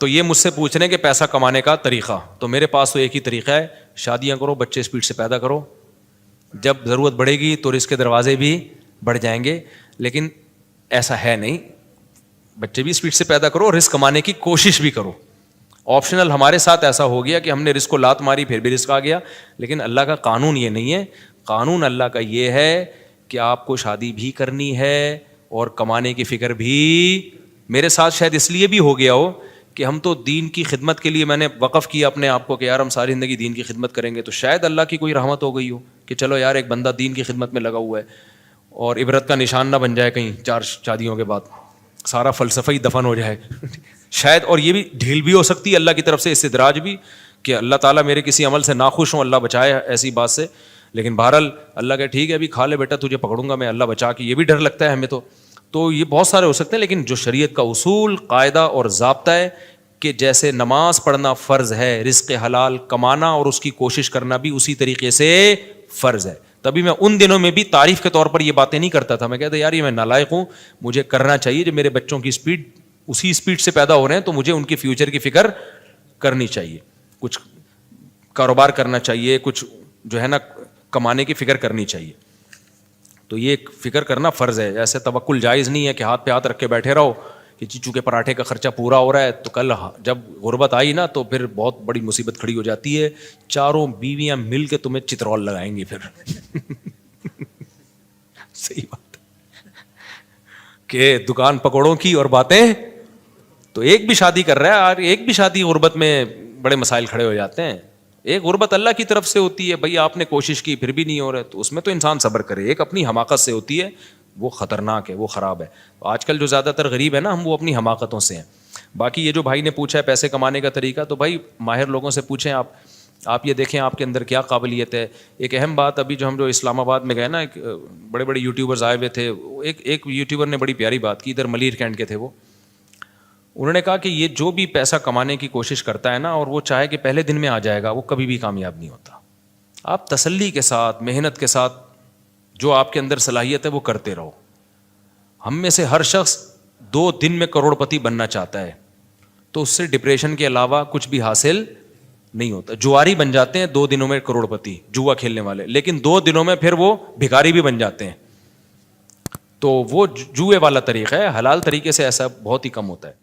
تو یہ مجھ سے پوچھ رہے ہیں کہ پیسہ کمانے کا طریقہ. تو میرے پاس تو ایک ہی طریقہ ہے، شادیاں کرو، بچے اسپیڈ سے پیدا کرو، جب ضرورت بڑھے گی تو رزق کے دروازے بھی بڑھ جائیں گے. لیکن ایسا ہے نہیں، بچے بھی اسپیڈ سے پیدا کرو، رزق کمانے کی کوشش بھی کرو. آپشنل ہمارے ساتھ ایسا ہو گیا کہ ہم نے رزق کو لات ماری پھر بھی رزق آ گیا، لیکن اللہ کا قانون یہ نہیں ہے. قانون اللہ کا یہ ہے کہ آپ کو شادی بھی کرنی ہے اور کمانے کی فکر بھی. میرے ساتھ شاید اس لیے بھی ہو گیا ہو کہ ہم تو دین کی خدمت کے لیے میں نے وقف کیا اپنے آپ کو کہ یار ہم ساری زندگی دین کی خدمت کریں گے. تو شاید اللہ کی کوئی رحمت ہو گئی ہو کہ چلو یار ایک بندہ دین کی خدمت میں لگا ہوا ہے اور عبرت کا نشان نہ بن جائے کہیں 4 شادیوں کے بعد سارا فلسفہ ہی دفن ہو جائے شاید. اور یہ بھی ڈھیل بھی ہو سکتی ہے اللہ کی طرف سے، استدراج بھی، کہ اللہ تعالیٰ میرے کسی عمل سے ناخوش ہوں، اللہ بچائے ایسی بات سے. لیکن بہرحال اللہ کہ ٹھیک ہے ابھی کھا لے بیٹا، تجھے پکڑوں گا میں، اللہ بچا کے. یہ بھی ڈر لگتا ہے ہمیں. تو یہ بہت سارے ہو سکتے ہیں، لیکن جو شریعت کا اصول، قاعدہ اور ضابطہ ہے کہ جیسے نماز پڑھنا فرض ہے، رزق حلال کمانا اور اس کی کوشش کرنا بھی اسی طریقے سے فرض ہے. تبھی میں ان دنوں میں بھی تعریف کے طور پر یہ باتیں نہیں کرتا تھا. میں کہتا یار یہ میں نالائق ہوں، مجھے کرنا چاہیے. جب میرے بچوں کی اسپیڈ اسی اسپیڈ سے پیدا ہو رہے ہیں تو مجھے ان کے فیوچر کی فکر کرنی چاہیے، کچھ کاروبار کرنا چاہیے، کچھ جو ہے نا کمانے کی فکر کرنی چاہیے. تو یہ فکر کرنا فرض ہے. ایسے توکل جائز نہیں ہے کہ ہاتھ پہ ہاتھ رکھ کے بیٹھے رہو کہ چیچو کے پراٹھے کا خرچہ پورا ہو رہا ہے. تو کل جب غربت آئی نا تو پھر بہت بڑی مصیبت کھڑی ہو جاتی ہے. 4 بیویاں مل کے تمہیں چترول لگائیں گی پھر صحیح بات کہ دکان پکوڑوں کی اور باتیں. تو ایک بھی شادی کر رہا ہے اور ایک بھی شادی غربت میں بڑے مسائل کھڑے ہو جاتے ہیں. ایک غربت اللہ کی طرف سے ہوتی ہے، بھائی آپ نے کوشش کی پھر بھی نہیں ہو رہا تو اس میں تو انسان صبر کرے. ایک اپنی حماقت سے ہوتی ہے، وہ خطرناک ہے، وہ خراب ہے. آج کل جو زیادہ تر غریب ہے نا ہم، وہ اپنی حماقتوں سے ہیں. باقی یہ جو بھائی نے پوچھا ہے پیسے کمانے کا طریقہ، تو بھائی ماہر لوگوں سے پوچھیں. آپ یہ دیکھیں آپ کے اندر کیا قابلیت ہے. ایک اہم بات، ابھی جو اسلام آباد میں گئے نا، ایک بڑے بڑے یوٹیوبرز آئے ہوئے تھے. ایک یوٹیوبر نے بڑی پیاری بات کی، ادھر ملیر کینٹ کے تھے وہ. انہوں نے کہا کہ یہ جو بھی پیسہ کمانے کی کوشش کرتا ہے نا اور وہ چاہے کہ پہلے دن میں آ جائے گا، وہ کبھی بھی کامیاب نہیں ہوتا. آپ تسلی کے ساتھ، محنت کے ساتھ جو آپ کے اندر صلاحیت ہے وہ کرتے رہو. ہم میں سے ہر شخص 2 دن میں کروڑ پتی بننا چاہتا ہے، تو اس سے ڈپریشن کے علاوہ کچھ بھی حاصل نہیں ہوتا. جواری بن جاتے ہیں 2 دنوں میں کروڑ پتی، جوا کھیلنے والے، لیکن 2 دنوں میں پھر وہ بھکاری بھی بن جاتے ہیں. تو وہ جوئے والا طریقہ ہے. حلال طریقے سے ایسا بہت ہی کم ہوتا ہے.